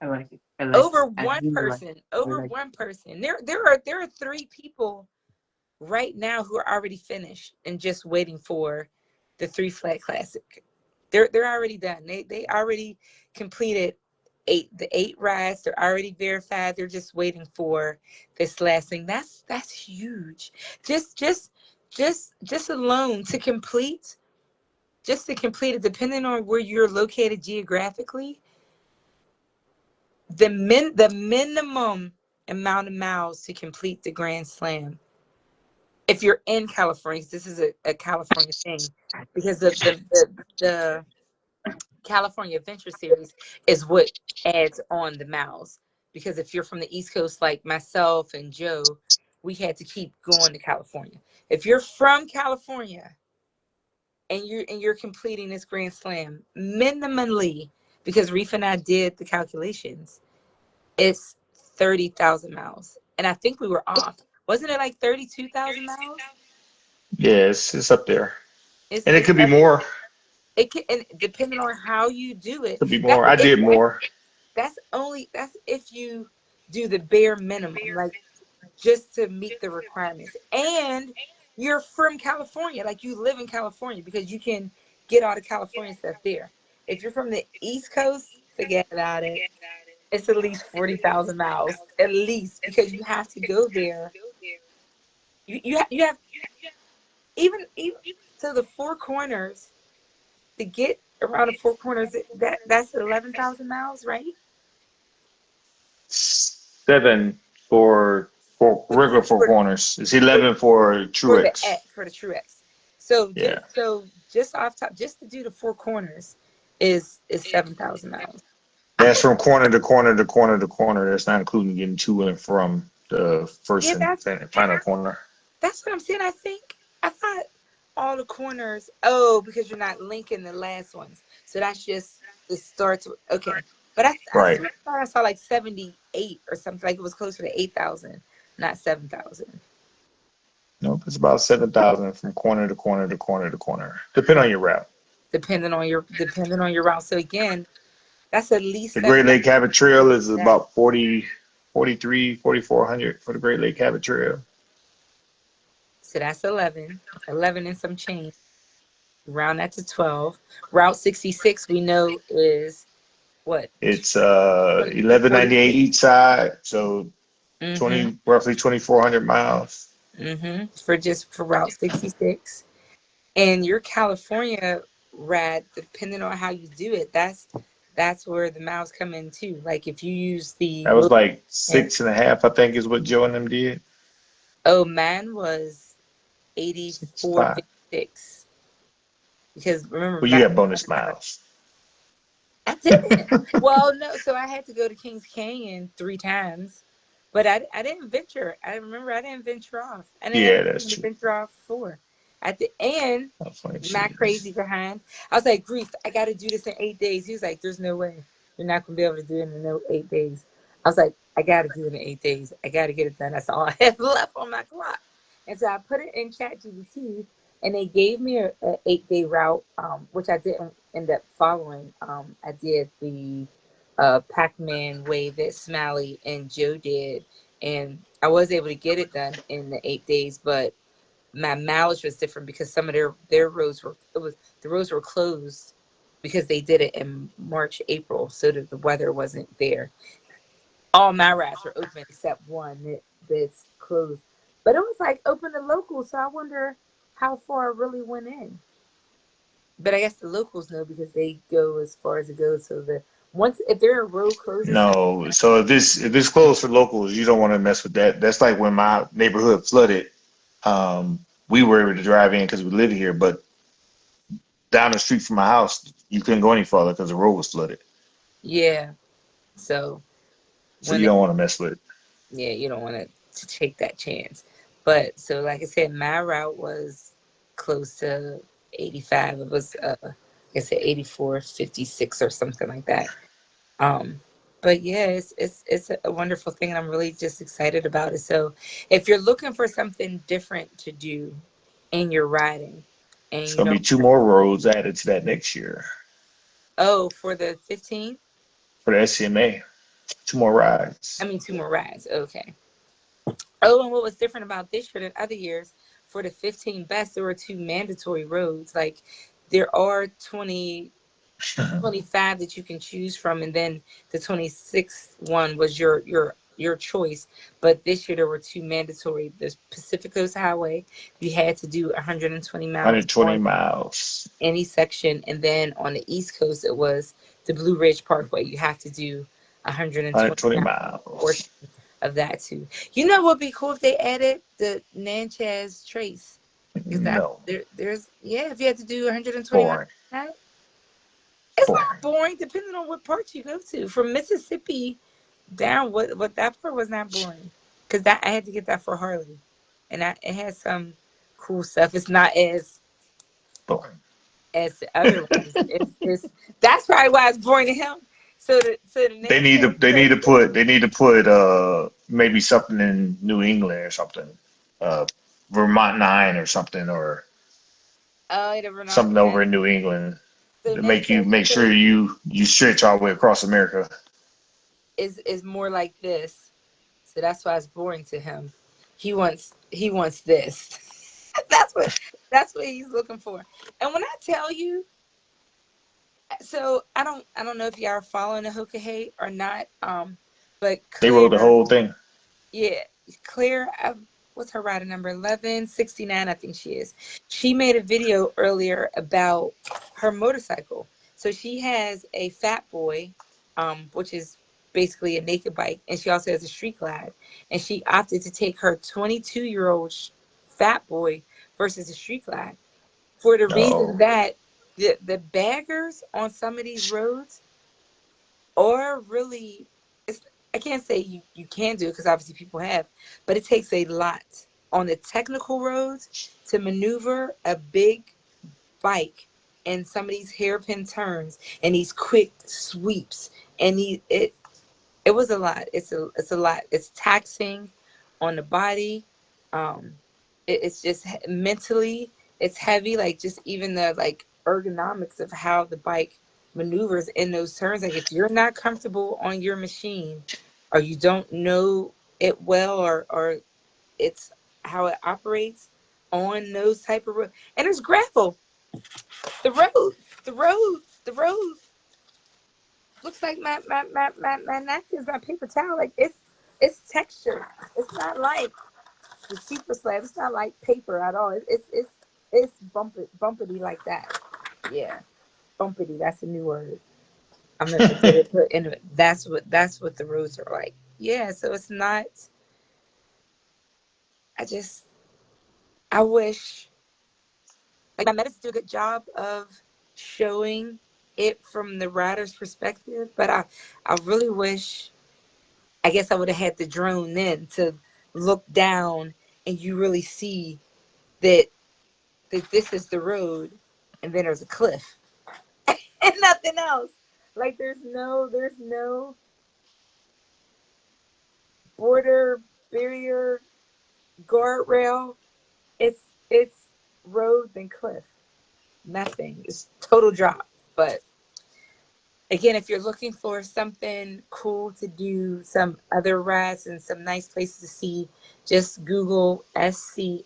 C: I like it.
A: over
C: I
A: one
C: really like
A: person,
C: it.
A: over one person. There are 3 people right now who are already finished and just waiting for the 3 Flat Classic. They're already done. They already completed the 8 rides. They're already verified. They're just waiting for this last thing. That's huge. Just alone to complete, just to complete it, depending on where you're located geographically, the minimum amount of miles to complete the Grand Slam. If you're in California, this is a California thing, because the California Adventure Series is what adds on the miles. Because if you're from the East Coast, like myself and Joe, we had to keep going to California. If you're from California and you're completing this Grand Slam, minimally, because Reef and I did the calculations, it's 30,000 miles. And I think we were off. Wasn't it like 32,000 miles?
B: Yes, it's up there, and it
A: It's
B: could be
A: up.
B: more.
A: It can, and depending on how you do it.
B: Could be more. I did more.
A: That's if you do the bare minimum. Like, just to meet the requirements. And you're from California, like you live in California, because you can get all the California stuff there. If you're from the East Coast, forget about it. It's at least 40,000 miles, at least, because you have to go there. You have even to the Four Corners to get around the Four Corners. That's 11,000 miles, right?
B: 7 for
A: For
B: regular Four
A: for
B: Corners. It's 11 for Truex.
A: for the Truex. So
B: Yeah.
A: just off top, just to do the Four Corners is 7,000 miles.
B: That's from corner to corner to corner to corner. That's not including getting to and from the first
A: Yeah,
B: and final corner.
A: that's what I'm saying. I thought all the corners. Oh, because you're not linking the last ones, so that's just the starts. Okay, but I
B: Right.
A: swear I thought I saw like 78 or something. Like it was closer to 8,000, not 7,000.
B: Nope, it's about 7,000 from corner to corner to corner to corner, depending on your route.
A: Depending on your route. So again, that's at least
B: The Great
A: 7,000.
B: Lake Habit Trail is about 40, 43, 4,400 for the Great Lake Habit Trail.
A: So that's 11 and some change. Round that to 12. Route 66 we know is what?
B: It's
A: 40.
B: 1198 each side, so
A: Mm-hmm.
B: roughly 2,400 miles.
A: Mm-hmm. For Route 66. And your California rad, depending on how you do it, that's where the miles come in too. Like if you use the
B: That was
A: local,
B: like 6.5, I think, is what Joe and them did.
A: oh, mine was
B: 65.
A: 84.56. Because remember
B: Well, you
A: back,
B: got bonus miles.
A: I didn't. Well, no, so I had to go to Kings Canyon 3 times, but I didn't venture. I remember I didn't venture off. I didn't have
B: Yeah, that's
A: anything to
B: true.
A: venture off for. At the end,
B: That's funny
A: my
B: shit.
A: crazy behind, I was like, Grief, I got to do this in 8 days. He was like, there's no way. You're not going to be able to do it in no 8 days. I was like, I got to do it in 8 days. I got to get it done. That's all I have left on my clock. And so I put it in ChatGPT, and they gave me a 8-day route, which I didn't end up following. I did the Pac-Man way that Smiley and Joe did, and I was able to get it done in the 8 days, but my mileage was different because some of their roads were the roads were closed because they did it in March, April, so that the weather wasn't there. All my rides were open except one that's closed, but it was like open to locals. So I wonder how far it really went in. But I guess the locals know because they go as far as it goes. So the once if there are road closures,
B: No, so if it's closed for locals, you don't want to mess with that. That's like when my neighborhood flooded. We were able to drive in because we live here, but down the street from my house, you couldn't go any farther because the road was flooded.
A: yeah. So
B: So
A: when
B: you
A: it,
B: don't want to mess with it.
A: yeah, you don't want to take that chance. But so like I said, my route was close to 85. It was like I said 84.56 or something like that. Um, but yeah, it's a wonderful thing, and I'm really just excited about it. So, if you're looking for something different to do in your riding, and
B: It's
A: you
B: gonna be
A: don't,
B: 2 more roads added to that next year
A: oh, for the 15,
B: for the SCMA. 2 more rides.
A: I mean 2 more rides. Okay. Oh, and what was different about this year than other years? For the 15 best, there were 2 mandatory roads. Like there are 25 that you can choose from, and then the 26th one was your choice. But this year there were 2 mandatory. The Pacific Coast Highway, you had to do 120 miles
B: 120
A: on
B: miles.
A: any section, and then on the East Coast it was the Blue Ridge Parkway. You have to do 120
B: 120
A: miles portion
B: miles.
A: of that too. You know what would be cool if they added the Natchez Trace? Because that
B: No.
A: there's yeah, if you had to do 120 miles.
B: Boring.
A: It's not
B: Boring.
A: boring, depending on what part you go to. From Mississippi down, what that part was not boring, because that I had to get that for Harley, and it has some cool stuff. It's not
B: Boring.
A: as the other ones. It's that's probably why it's boring to him. So the
B: They need to
A: Natchez
B: they need
A: Trace.
B: to put they need to put maybe something in New England or something. Uh Vermont 9 or something, or
A: Oh, the Renault.
B: something over in New England
A: So
B: to
A: Natchez
B: make sure
A: Trace
B: you stretch all the way across America.
A: is more like this. So that's why it's boring to him. he wants this. That's what he's looking for. And when I tell you, so I don't know if y'all are following the Hoka or not. But
B: They wrote the
A: Claire,
B: whole thing.
A: yeah, Claire, what's her rider number? 1169, I think she is. She made a video earlier about her motorcycle. So she has a Fat Boy, which is basically a naked bike, and she also has a Street Glide. And she opted to take her 22-year-old Fat Boy versus a Street Glide for the reason
B: Oh.
A: that the baggers on some of these roads are really, it's, I can't say you can do it because obviously people have, but it takes a lot on the technical roads to maneuver a big bike in some of these hairpin turns and these quick sweeps, and it was a lot. It's a lot. It's taxing on the body. Um, it's just mentally, it's heavy. Like just even the like ergonomics of how the bike maneuvers in those turns. Like if you're not comfortable on your machine, or you don't know it well, or it's how it operates on those type of road. And there's gravel. The road looks like my napkins, my paper towel. Like it's textured. It's not like the super slab. It's not like paper at all. It's bumpity like that. Yeah, bumpity. That's a new word. I'm gonna get it put in. That's what the roads are like. Yeah. So it's not. I just I wish like my medics do a good job of showing it from the rider's perspective, but I really wish, I guess I would have had the drone then to look down and you really see that this is the road and then there's a cliff and nothing else. Like there's no border barrier guardrail. It's road then cliff. Nothing. It's total drop. But again, if you're looking for something cool to do, some other rides and some nice places to see, just Google SC-MA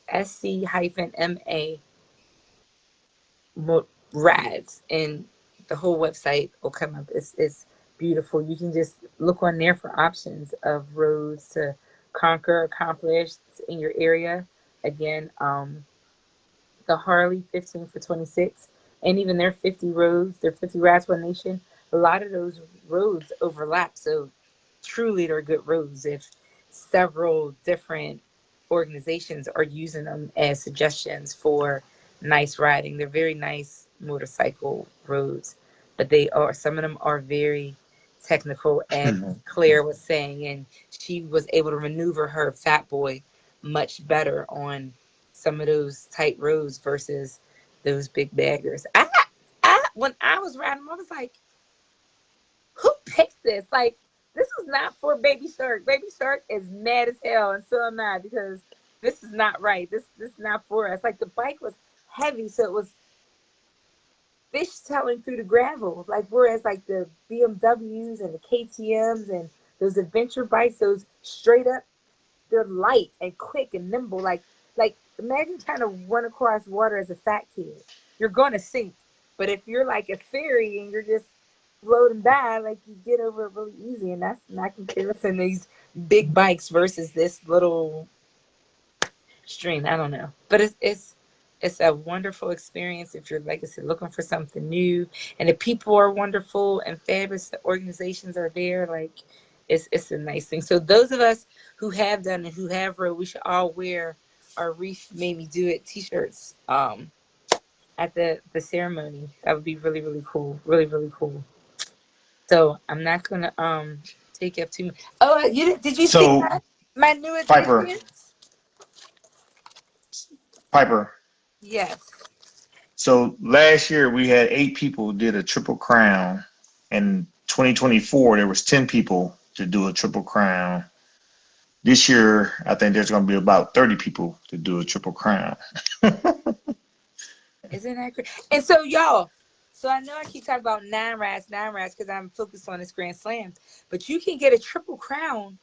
A: rides, and the whole website will come up. It's beautiful. You can just look on there for options of roads to conquer, accomplish in your area. Again, the Harley 15 for 26, and even their 50 roads, their 50 rides for a nation. A lot of those roads overlap, so truly they're good roads if several different organizations are using them as suggestions for nice riding. They're very nice motorcycle roads, but they are, some of them are very technical, as Claire was saying, and she was able to maneuver her Fat Boy much better on some of those tight roads versus those big baggers. When I was riding, I was like, who picked this? Like, this is not for Baby Shark. Baby Shark is mad as hell, and so am I, because this is not right. This is not for us. Like the bike was heavy, so it was fishtailing through the gravel. Like whereas like the BMWs and the KTM's and those adventure bikes, those straight up, they're light and quick and nimble. Like imagine trying to run across water as a fat kid. You're gonna sink. But if you're like a fairy and you're just floating by, like you get over it really easy. And that's my comparison. These big bikes versus this little stream. I don't know, but it's a wonderful experience if you're, like I said, looking for something new, and the people are wonderful and fabulous. The organizations are there. Like it's a nice thing. So those of us who have done and who have rode, we should all wear our Reef Made Me Do It t-shirts at the ceremony. That would be really really cool. Really really cool. So I'm not gonna take up too much. Oh, did you see
B: So
A: my new
B: Piper,
A: additions?
B: Piper.
A: Yes.
B: So last year we had 8 people did a triple crown. In 2024 there was 10 people to do a triple crown. This year I think there's going to be about 30 people to do a triple crown.
A: Isn't that great? And so, y'all, so I know I keep talking about nine rides, because I'm focused on this Grand Slam, but you can get a triple crown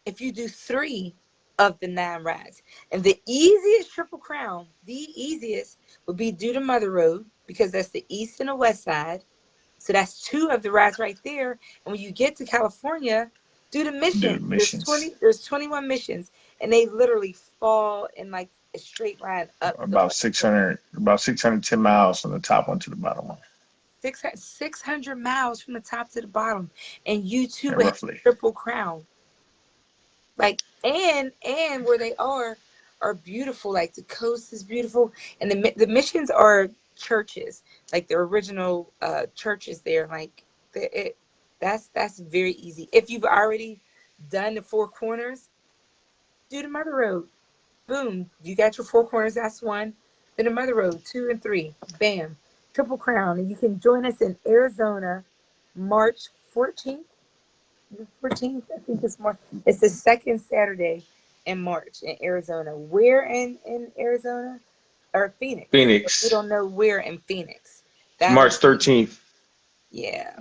A: if you do three. of the 9 rides. And the easiest Triple Crown, the easiest, would be do the Mother Road, because that's the east and the west side. So that's 2 of the rides right there. And when you get to California, do the
B: Do the
A: mission.
B: missions.
A: There's 21 missions, and they literally fall in like a straight line up the whole
B: About 610 miles from the top one to the bottom one.
A: 600 miles from the top to the bottom, and you too
B: Yeah,
A: would have
B: roughly.
A: Triple Crown. Like, and where they are beautiful. Like the coast is beautiful, and the missions are churches, like the original churches there. Like that's very easy. If you've already done the 4 corners, do the Mother Road. Boom, you got your 4 corners. That's 1. Then the Mother Road, 2 and 3. Bam, Triple Crown, and you can join us in Arizona, March 14th. The 14th, I think it's March. It's the second Saturday in March in Arizona. Where in Arizona? Or Phoenix. We
B: Phoenix,
A: don't know where in Phoenix. That'll
B: March
A: be,
B: 13th.
A: yeah,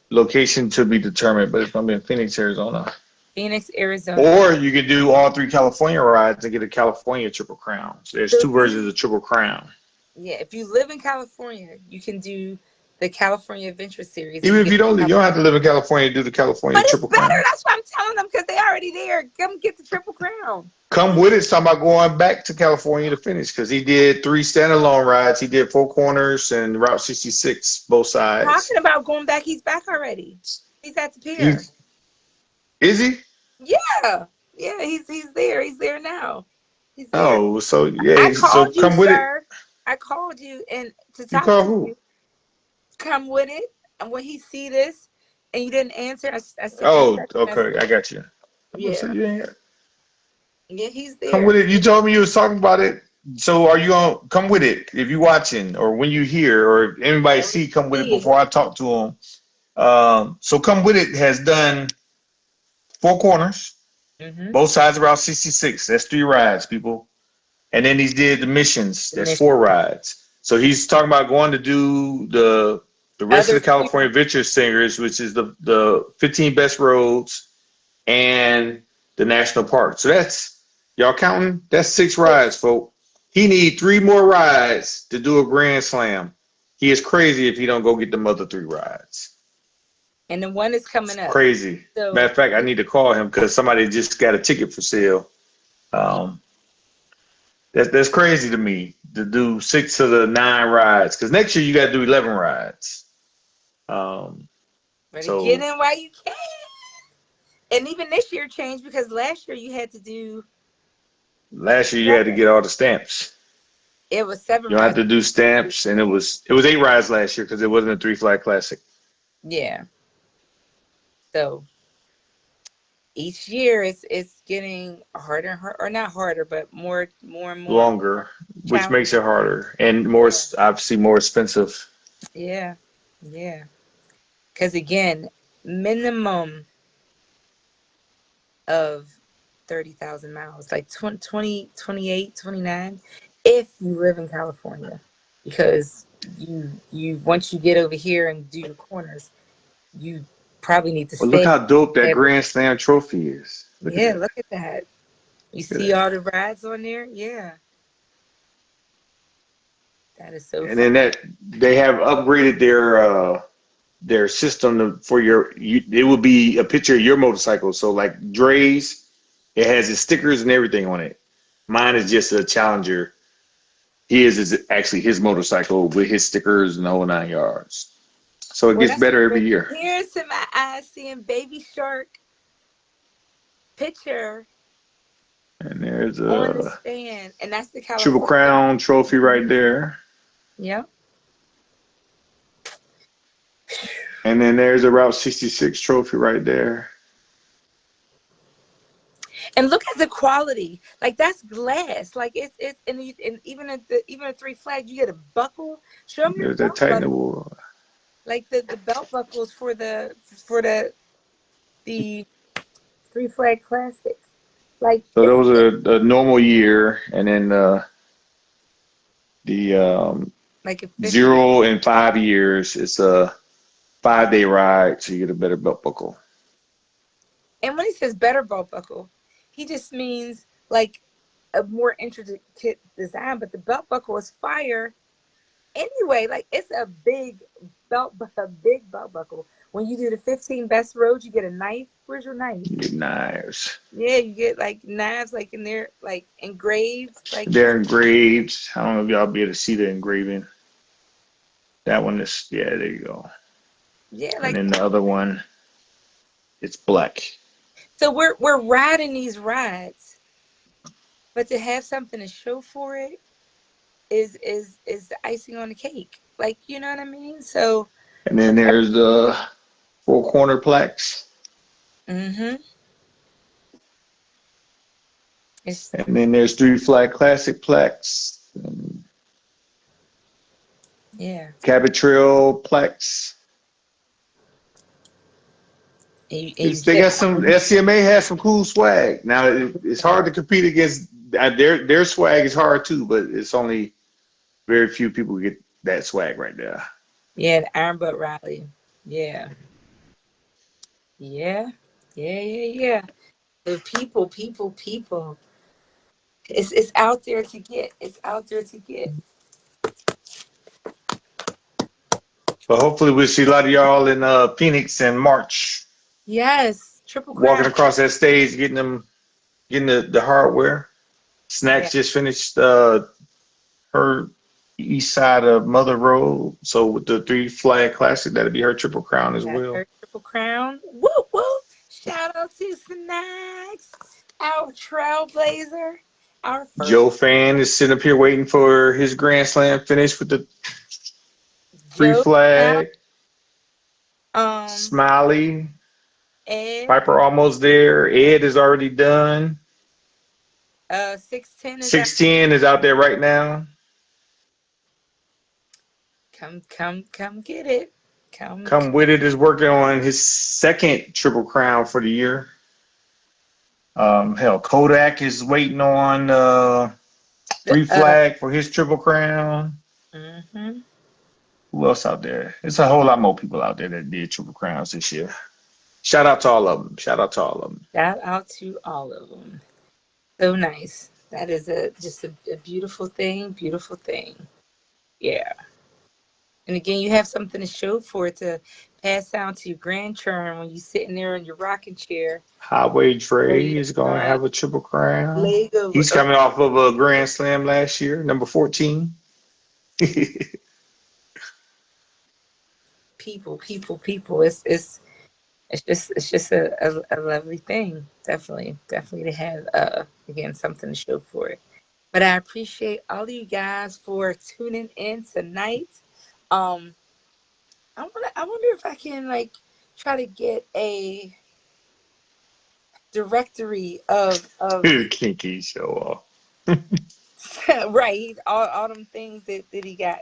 B: Location to be determined, but it's going to be in Phoenix, Arizona.
A: Phoenix, Arizona.
B: Or you can do all 3 California rides and get a California Triple Crown. So there's
A: So
B: 2 versions of Triple Crown.
A: yeah, if you live in California, you can do the California Adventure Series.
B: Even
A: You
B: if
A: get,
B: you don't have to live in California to do the California
A: but it's
B: Triple
A: better.
B: Crown.
A: That's what I'm telling them, because they already there. Come get the Triple Crown.
B: Come with it. Talking about going back to California to finish, because he did 3 standalone rides. He did 4 corners and Route 66, both sides.
A: Talking about going back, he's back already. He's at the pier.
B: Is he?
A: Yeah, yeah, he's there. He's there now. He's there.
B: Oh, so yeah.
A: I
B: So
A: called you,
B: come with it.
A: sir. I called you and to
B: You
A: talk
B: call
A: to
B: who?
A: you. Come with it. And when he see this and you didn't answer, I sent you a
B: Oh,
A: text
B: okay.
A: message.
B: I got you. So
A: Yeah.
B: you ain't
A: Yeah, he's
B: come
A: there.
B: with it. You told me you was talking about it. So are you gonna come with it if you watching, or when you hear, or if anybody see, come with it
A: See.
B: before I talk to him. So come with it has done 4 corners,
A: Mm-hmm.
B: both sides of Route 66. That's 3 rides, people. And then he did the missions.
A: The
B: That's
A: mission.
B: 4 rides. So he's talking about going to do the rest of
A: Other
B: the California Adventure Singers, which is the 15 best roads and the national park. So that's, y'all counting? That's 6 rides, folks. He need 3 more rides to do a grand slam. He is crazy if he don't go get them other 3 rides.
A: and the one is coming up.
B: Crazy.
A: So
B: Matter of fact, I need to call him because somebody just got a ticket for sale. That's crazy to me to do 6 of the 9 rides, because next year you got to do 11 rides.
A: but
B: So
A: get in while you can. And even this year changed, because last year you had to do
B: last year you had to get all the stamps.
A: it was 7
B: You don't have
A: rides.
B: to do stamps, and it was 8 rides last year because it wasn't a 3 Flag Classic.
A: Yeah. So each year it's getting harder and harder, or not harder, but more and more
B: Longer, which
A: challenging.
B: makes it harder and more, obviously more expensive.
A: Yeah. Yeah. Because again, minimum of 30,000 miles, like 20, 28, 29, if you live in California. Because you once you get over here and do the corners, you probably need to
B: Well, look
A: stay.
B: how dope that Grand Slam trophy is. Look
A: Yeah,
B: at that.
A: look at that. You
B: Look at
A: see
B: that.
A: all the rides on there? Yeah. That is so
B: And
A: fun.
B: then that they have upgraded their system for it would be a picture of your motorcycle. So like Dre's, it has its stickers and everything on it. Mine is just a Challenger. His is actually his motorcycle with his stickers and the whole 9 yards. So it
A: Well,
B: gets better every year.
A: Tears to my eyes seeing Baby Shark picture
B: And there's
A: on the
B: a
A: stand, and that's the
B: Triple
A: California.
B: Crown trophy right there.
A: Yep.
B: And then there's a Route 66 trophy right there.
A: And look at the quality. Like, that's glass. Like, it's and even at the 3 Flags, you get a buckle. Show them your
B: There's that
A: belt buckle.
B: Titanable.
A: Like the belt buckles for the 3 Flag Classic. Like,
B: So those are a normal year, and then the
A: like
B: 0 and 5 years, it's a 5-day ride, so you get a better belt buckle.
A: And when he says better belt buckle, He just means like a more intricate design, but the belt buckle is fire anyway. Like it's a big belt buckle. When you do the 15 best roads, you get a knife. Where's your knife?
B: You get knives.
A: Yeah, you get like knives, like in there, like engraved, like
B: They're engraved. I don't know if y'all be able to see the engraving. That one is, yeah, there you go.
A: yeah,
B: And
A: like
B: then the other one, it's black.
A: so. We're riding these rides, but to have something to show for it is the icing on the cake. Like you know what I mean? So,
B: And then there's the four corner plaques.
A: mm-hmm. It's
B: And then there's three flag classic plaques. And
A: yeah.
B: Cabot Trail plaques.
A: And you
B: They
A: get
B: got some, SCMA has some cool swag. Now, it's hard to compete against, their swag is hard too, but it's only very few people get that swag right there.
A: yeah, the Iron Butt Rally. Yeah. Yeah. Yeah. The people. It's out there to get. It's out there to get.
B: But hopefully we'll see a lot of y'all in Phoenix in March,
A: Yes. Triple
B: walking
A: Crown.
B: across that stage, getting the hardware.
A: Yeah.
B: Snacks just finished her east side of Mother Road. So with the three flag classic, that'll be her triple crown as
A: Got
B: well.
A: her Triple Crown. Woo woo. Shout out to Snacks, our trailblazer, our first
B: Joe Fan is sitting up here waiting for his Grand Slam finish with the free
A: Joe.
B: flag.
A: Um,
B: Smiley,
A: Ed.
B: Piper almost there. Ed is already done.
A: 610 is out.
B: 610 is out there right now.
A: Come get it. Come.
B: Come with it is working on his second triple crown for the year. Hell, Kodak is waiting on free
A: Uh,
B: flag for his triple crown.
A: mm-hmm.
B: Who else out there? There's a whole lot more people out there that did triple crowns this year. Shout out to all of them. Shout out to all of them.
A: Shout out to all of them. So nice. That is just a beautiful thing. Beautiful thing. Yeah. And again, you have something to show for it to pass down to your grandchildren when you're sitting there in your rocking chair.
B: Highway
A: Or
B: Dre
A: your
B: is going to have a triple crown.
A: leg
B: He's
A: of
B: coming off of a Grand Slam last year, number 14.
A: people. It's just a lovely thing. Definitely to have again something to show for it. But I appreciate all of you guys for tuning in tonight. Um, I wonder if I can like try to get a directory of
B: Kinky show off.
A: right all them things that he got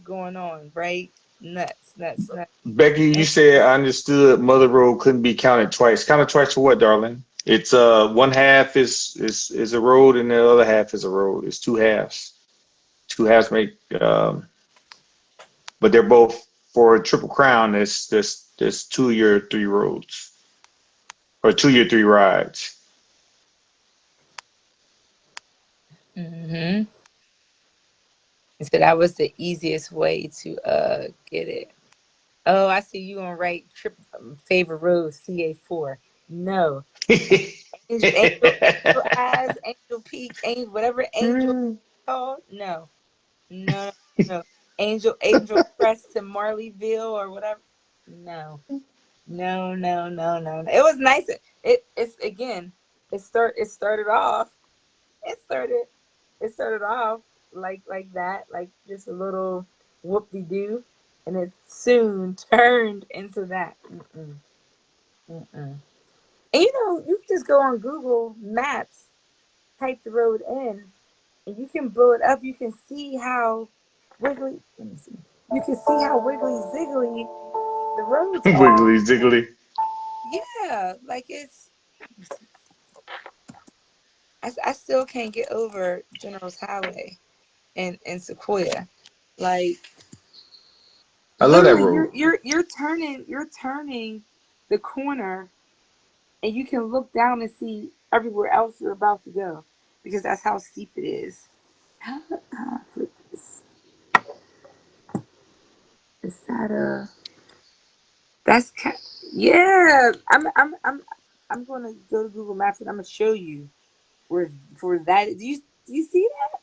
A: going on, right? Nuts.
B: Becky, you
A: And
B: said I understood Mother Road couldn't be counted twice. Counted twice for what, darling? It's one half is a road and the other half is a road. It's two halves. Two halves make but they're both for a triple crown. There's 2 year 3 roads or 2 year 3 rides.
A: mm-hmm. And so that was the easiest way to get it. Oh, I see you gonna write trip favorite road CA4. No. Angel Eyes, Angel Peak, Angel whatever Angel called. No. Angel Crest to Marleyville or whatever. No. No. It was nice. It's again. It started off. It started. It started off like that, like just a little whoop de doo, and it soon turned into that. Mm-mm. And you can just go on Google Maps, type the road in, and you can blow it up. You can see how wiggly. Let me see. You can see how wiggly ziggly the roads are.
B: Wiggly ziggly.
A: Yeah, like it's. I still can't get over General's Highway and Sequoia. Like
B: I love that
A: literally,
B: road.
A: you're turning the corner, and you can look down and see everywhere else you're about to go, because that's how steep it is. How I put this? Is that a? That's yeah. I'm gonna go to Google Maps and I'm gonna show you where for that. Do you see that?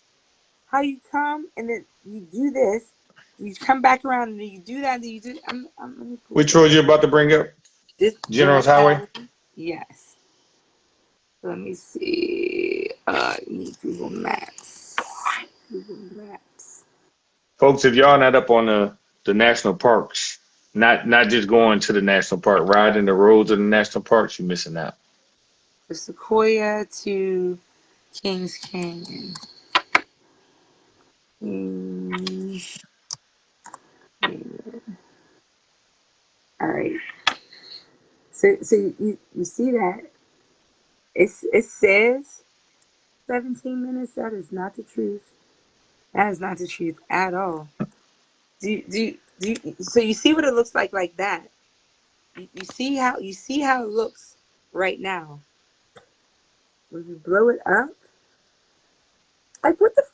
A: How you come and then you do this, you come back around and then you do that, and then you do. Let me pull it
B: Which
A: up.
B: road you about to bring up?
A: This
B: General's
A: General
B: Highway.
A: Highway. Yes. Let me see. I need Google Maps. Google Maps.
B: Folks, if y'all not up on the national parks, not just going to the national park, riding the roads of the national parks, you're missing out.
A: The Sequoia to Kings Canyon. Kings Canyon. All right. So you see that it says 17 minutes. That is not the truth. That is not the truth at all. So you see what it looks like that. You see how it looks right now. When you blow it up, like what is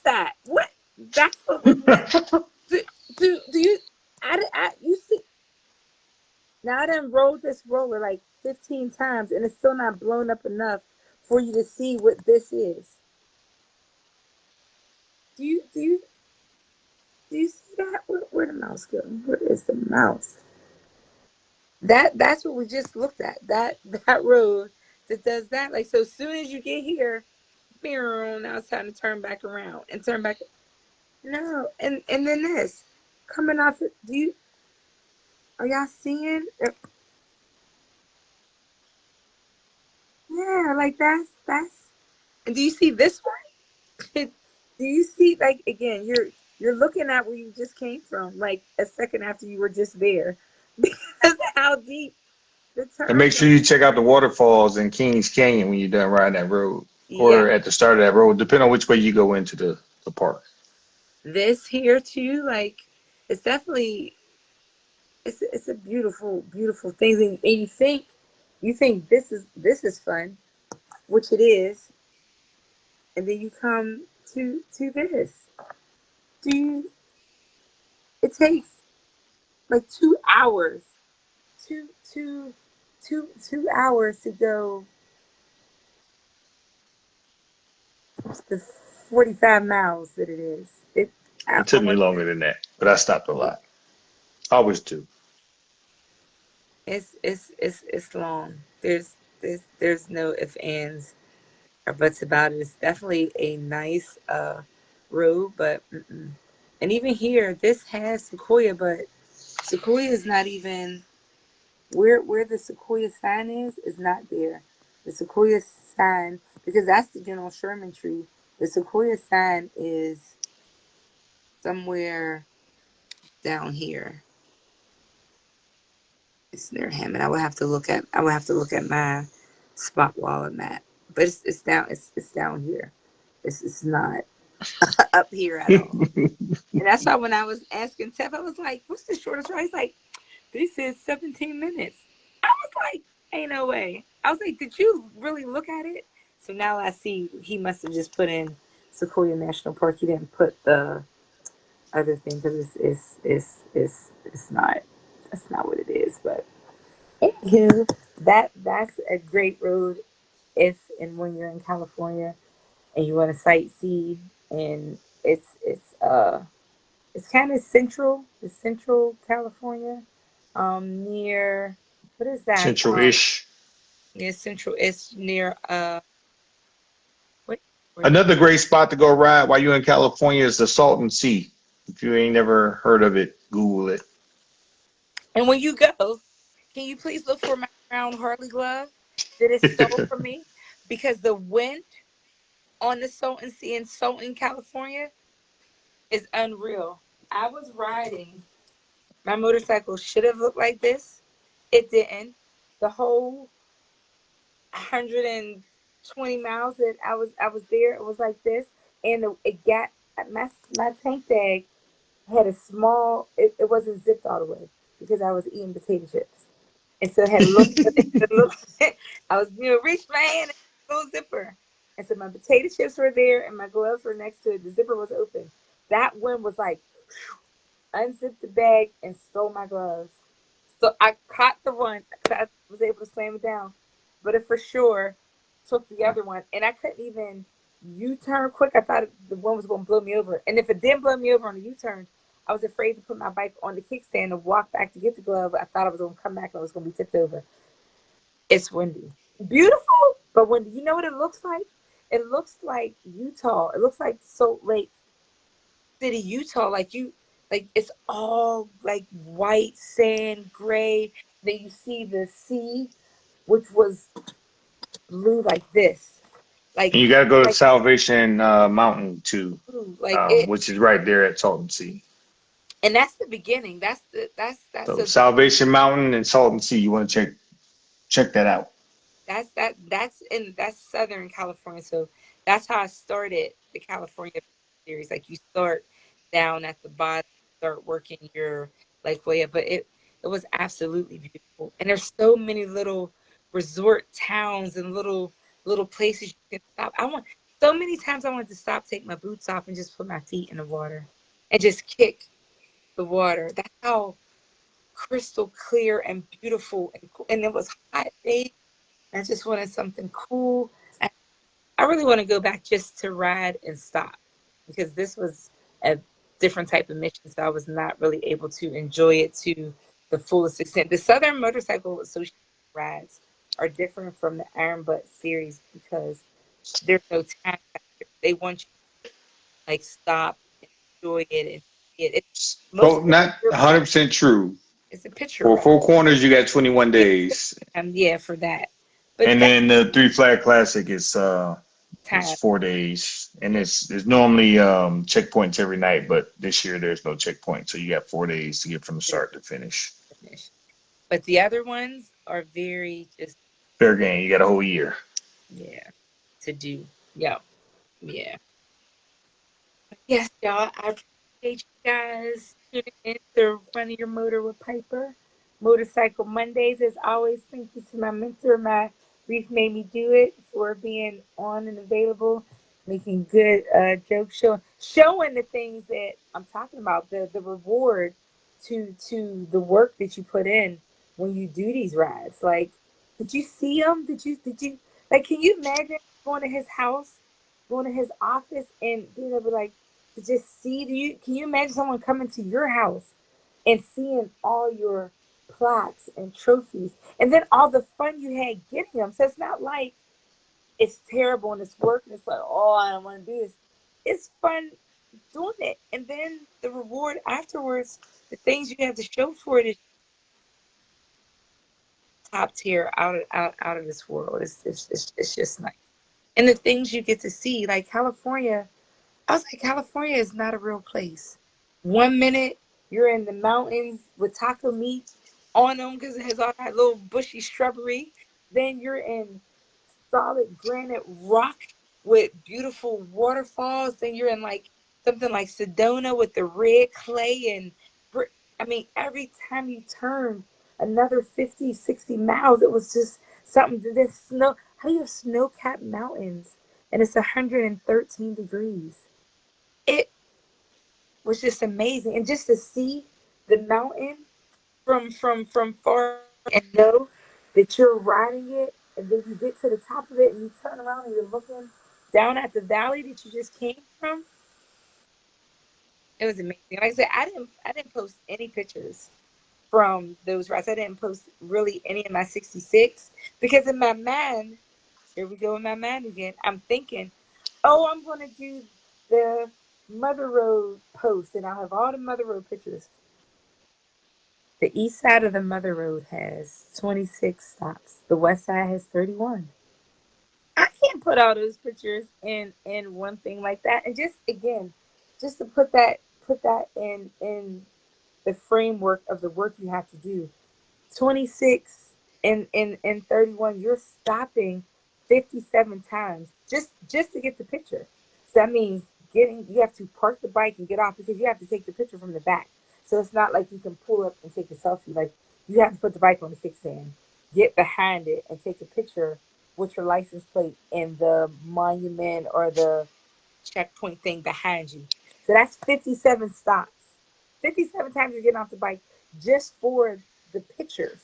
A: that? What that's what was meant. Do you? You see now I done rolled this roller like 15 times and it's still not blown up enough for you to see what this is. Do you do you do you see that? Where the mouse go? Where is the mouse? That's what we just looked at. That road that does that. Like so, as soon as you get here, now it's time to turn back around and turn back. No, and then this coming off. Do you are y'all seeing? Yeah, like that's. And do you see this one? Do you see like again? You're looking at where you just came from, like a second after you were just there, because of how deep the
B: And make
A: turn
B: sure
A: was.
B: you check out the waterfalls in Kings Canyon when you're done riding that road,
A: Yeah,
B: or at the start of that road, depending on which way you go into the park.
A: this here too, like it's definitely it's a beautiful thing, and you think this is fun, which it is, and then you come to this. Do you? It takes like 2 hours, two hours to go the 45 miles that it is.
B: It took me
A: Almost.
B: longer than that, but I stopped a lot. I always do.
A: It's long. There's no ifs, ands, or buts about it. It's definitely a nice road, but and even here, this has Sequoia, but Sequoia is not even where the Sequoia sign is not there. The Sequoia sign, because that's the General Sherman tree. The Sequoia sign is somewhere down here. It's near Hammond. I would have to look at my spot wallet map. But it's down here. It's not up here at all. And that's why when I was asking Tef, I was like, "What's the shortest ride?" He's like, "This is 17 minutes." I was like, "Ain't no way." I was like, "Did you really look at it?" So now I see he must have just put in Sequoia National Park. He didn't put the other thing because it's not. That's not what it is. But anywho, that's a great road if and when you're in California and you want to sightsee, and it's kind of central, the central California, near what is that?
B: Central-ish.
A: Near central, it's near what?
B: Another great spot to go ride while you're in California is the Salton Sea. If you ain't never heard of it, Google it.
A: And when you go, can you please look for my brown Harley glove that is stole from me? Because the wind on the Salton Sea in Salton, California is unreal. I was riding. My motorcycle should have looked like this. It didn't. The whole 120 miles that I was there, it was like this. And it got my tank bag had a small. It wasn't zipped all the way because I was eating potato chips. And so it had a little, I was, reached my hand, and a little zipper. And so my potato chips were there and my gloves were next to it. The zipper was open. That one was like, unzipped the bag and stole my gloves. So I caught the one. I was able to slam it down. But it for sure took the other one. And I couldn't even U-turn quick. I thought the one was going to blow me over. And if it didn't blow me over on the U-turn, I was afraid to put my bike on the kickstand and walk back to get the glove. I thought I was going to come back and I was going to be tipped over. It's windy. Beautiful, but windy. You know what it looks like? It looks like Utah. It looks like Salt Lake City, Utah. Like it's all like white sand, gray. Then you see the sea, which was blue like this. Like,
B: And you got to go to
A: like,
B: Salvation Mountain too,
A: blue, like it.
B: which is right there at Salton Sea.
A: And that's the beginning. That's
B: So
A: a
B: Salvation Mountain and Salton Sea, you want to check that out.
A: that's Southern California. So that's how I started the California series. Like you start down at the bottom, start working your like way up. But it was absolutely beautiful. And there's so many little resort towns and little places you can stop. So many times I wanted to stop, take my boots off, and just put my feet in the water and just kick the water. That's how crystal clear and beautiful and it was hot days. I just wanted something cool. I really want to go back just to ride and stop because this was a different type of mission. So I was not really able to enjoy it to the fullest extent. The Southern Motorcycle Association rides are different from the Iron Butt series because there's no time factor. They want you to like stop, enjoy it, and see it. It's
B: So
A: mostly
B: not
A: a picture ride.
B: 100% true.
A: It's a picture
B: For
A: ride.
B: Four Corners, you got 21
A: Yeah,
B: days,
A: yeah, for that. But
B: and
A: that
B: then the Three Flag Classic is
A: time,
B: 4 days, and there's normally checkpoints every night, but this year there's no checkpoint, so you got 4 days to get from the start to finish.
A: finish. But the other ones are very just
B: Fair game. You got a whole year.
A: yeah to do. Yeah, yeah. Yes, y'all. I appreciate you guys tuning in to Running Your Motor with Piper. Motorcycle Mondays, as always. Thank you to my mentor, my Reef Made Me Do It, for being on and available, making good jokes, showing the things that I'm talking about, the reward to the work that you put in when you do these rides. Like, did you see him? Did you like? Can you imagine going to his house, going to his office, and being able to like to just see? Can you imagine someone coming to your house and seeing all your plaques and trophies and then all the fun you had getting them? So it's not like it's terrible and it's work and it's like, oh, I don't want to do this. It's fun doing it. And then the reward afterwards, the things you have to show for it is top tier, out of this world. It's just nice. And the things you get to see, like California, I was like, California is not a real place. One minute you're in the mountains with taco meat on them because it has all that little bushy shrubbery. Then you're in solid granite rock with beautiful waterfalls. Then you're in like something like Sedona with the red clay and I mean, every time you turn another 50, 60 miles, it was just something. This snow, how do you have snow-capped mountains and it's 113 degrees? It was just amazing. And just to see the mountain from far and know that you're riding it and then you get to the top of it and you turn around and you're looking down at the valley that you just came from. It was amazing. Like I said, I didn't post any pictures from those rides. I didn't post really any of my 66 because in my mind, here we go in my mind again. I'm thinking, oh, I'm going to do the Mother Road post and I'll have all the Mother Road pictures. The east side of the Mother Road has 26 stops. The west side has 31. I can't put all those pictures in one thing like that. And just again, just to put that in the framework of the work you have to do. 26 and 31, you're stopping 57 times just to get the picture. So that means you have to park the bike and get off because you have to take the picture from the back. So it's not like you can pull up and take a selfie. Like
C: You have to put the bike on the kickstand, get behind it, and take a picture with your license plate and the monument or the checkpoint thing behind you. So that's 57 stops. 57 times you're getting off the bike just for the pictures.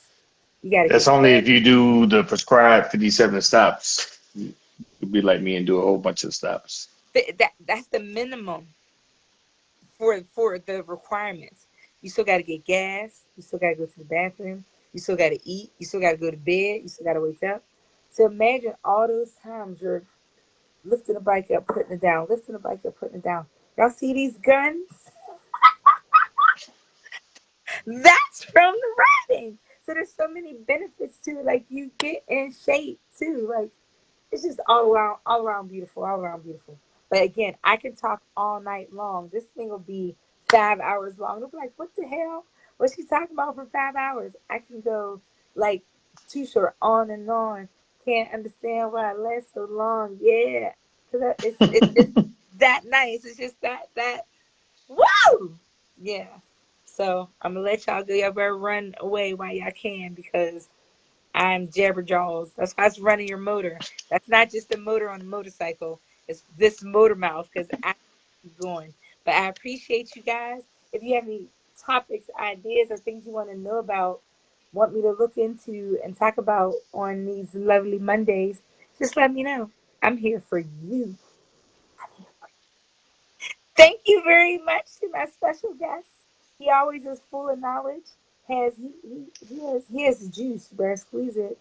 C: You got to
B: That's
C: get
B: only
C: mad.
B: if you do the prescribed 57 stops. You'd be like me and do a whole bunch of stops.
C: That's the minimum for the requirements. You still got to get gas. You still got to go to the bathroom. You still got to eat. You still got to go to bed. You still got to wake up. So imagine all those times you're lifting the bike up, putting it down, lifting the bike up, putting it down. Y'all see these guns? That's from the riding. So there's so many benefits to it. Like you get in shape too. Like it's just all around beautiful, all around beautiful. But again, I can talk all night long. This thing will be 5 hours long. They'll be like, what the hell? What's she talking about for 5 hours? I can go like too short, on and on. Can't understand why it lasts so long. Yeah, because it's just that nice. It's just that woo. Yeah. So I'm gonna let y'all go. Y'all better run away while y'all can because I'm Jabberjaws. That's why it's running your motor. That's not just the motor on the motorcycle. It's this motor mouth because I keep going. But I appreciate you guys. If you have any topics, ideas, or things you want to know about, want me to look into and talk about on these lovely Mondays, just let me know. I'm here for you. Thank you very much to my special guest. He always is full of knowledge. Has he has the juice, bro. Squeeze it.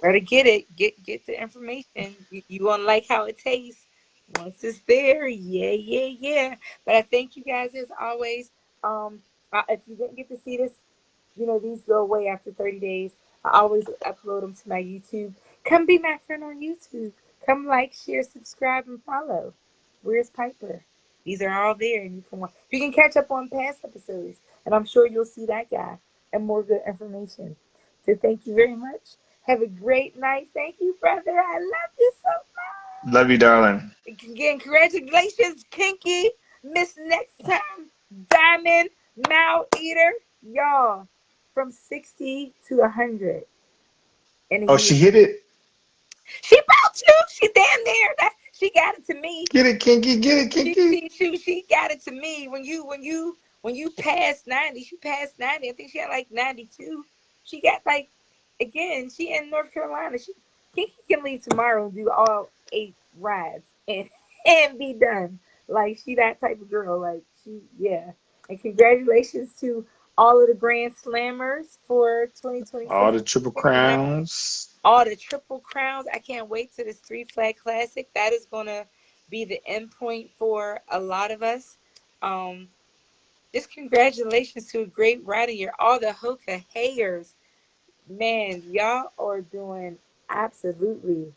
C: Better get it. Get the information. You gonna like how it tastes once it's there. Yeah, yeah, yeah. But I thank you guys as always. If you didn't get to see this, these go away after 30 days. I always upload them to my YouTube. Come be my friend on YouTube. Come like, share, subscribe, and follow. Where's Piper? These are all there, and you can catch up on past episodes, and I'm sure you'll see that guy and more good information. So thank you very much. Have a great night. Thank you, brother. I love you so
B: Love you, darling.
C: much. Again, congratulations, Kinky. Miss next time, Diamond Mouth Eater. Y'all, from 60 to 100 in a
B: Oh,
C: year.
B: she hit it.
C: She about to. She damn near. She got it to me.
B: Get it, Kinky. Get it,
C: She
B: Kinky.
C: she she she got it to me when you passed 90. She passed 90. I think she had like 92. She got like again. She in North Carolina. She can leave tomorrow and do all 8 rides and be done. Like she that type of girl. Like she yeah. And congratulations to all of the Grand Slammers for
B: All
C: 2026
B: the triple
C: kicking off
B: crowns.
C: all the triple crowns. I can't wait to this Three Flag Classic. That is gonna be the end point for a lot of us. Um, just congratulations to a great rider year. All the Hoka Hayers, man, y'all are doing absolutely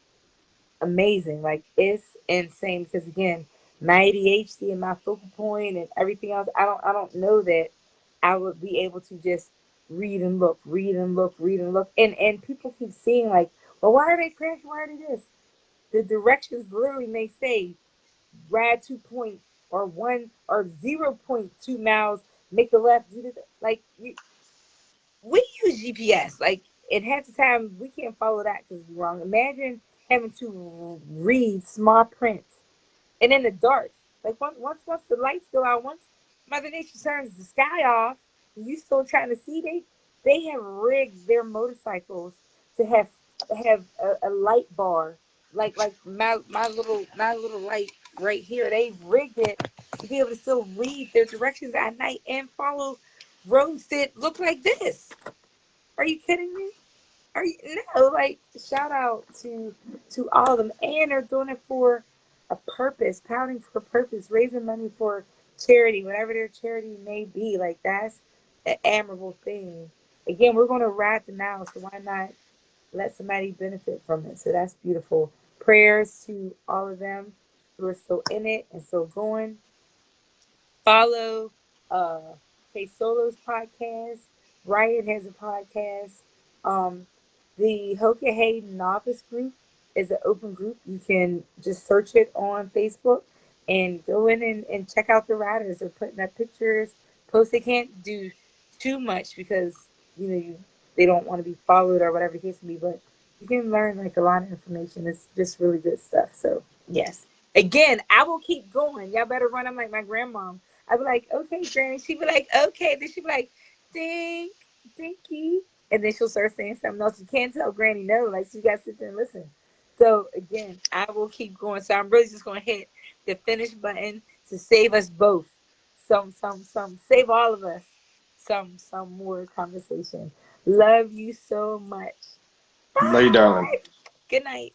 C: amazing. Like it's insane because again, my ADHD and my focal point and everything else, I don't know that I would be able to just read and look, read and look, read and look. And people keep seeing like, well, why are they crashing? Why are they this? The directions literally may say ride 2 point or 0.2 miles, make a left, do this. Like we use GPS. Like, and half the time we can't follow that because it's wrong. Imagine having to read small print and in the dark. Like once the lights go out, once Mother Nature turns the sky off, and you still trying to see. They have rigged their motorcycles to have a light bar, like my little light right here. They've rigged it to be able to still read their directions at night and follow roads that look like this. Are you kidding me? Are you no like shout out to all of them, and they're doing it for a purpose, pounding for a purpose, raising money for charity, whatever their charity may be. Like that's an admirable thing. Again, we're going to ride the now, so why not let somebody benefit from it? So that's beautiful. Prayers to all of them who are still in it and still going. Follow Kay Solo's podcast. Brian has a podcast. Um, the Hoka Hay Novice Group is an open group. You can just search it on Facebook and go in and check out the riders. They're putting up pictures, posts. They can't do too much because they don't want to be followed or whatever the case may be, but you can learn like a lot of information. It's just really good stuff. So yes, again, I will keep going. Y'all better run. I'm like my grandma. I'd be like, okay, Granny. She'd be like, okay. Then she'd be like, dink, dinky, and then she'll start saying something else. You can't tell Granny no. Like she got to sit there and listen. So again, I will keep going. So I'm really just gonna hit the finish button to save us both. Some save all of us. Some more conversation. Love you so much.
B: Love you, darling.
C: Bye. Good night.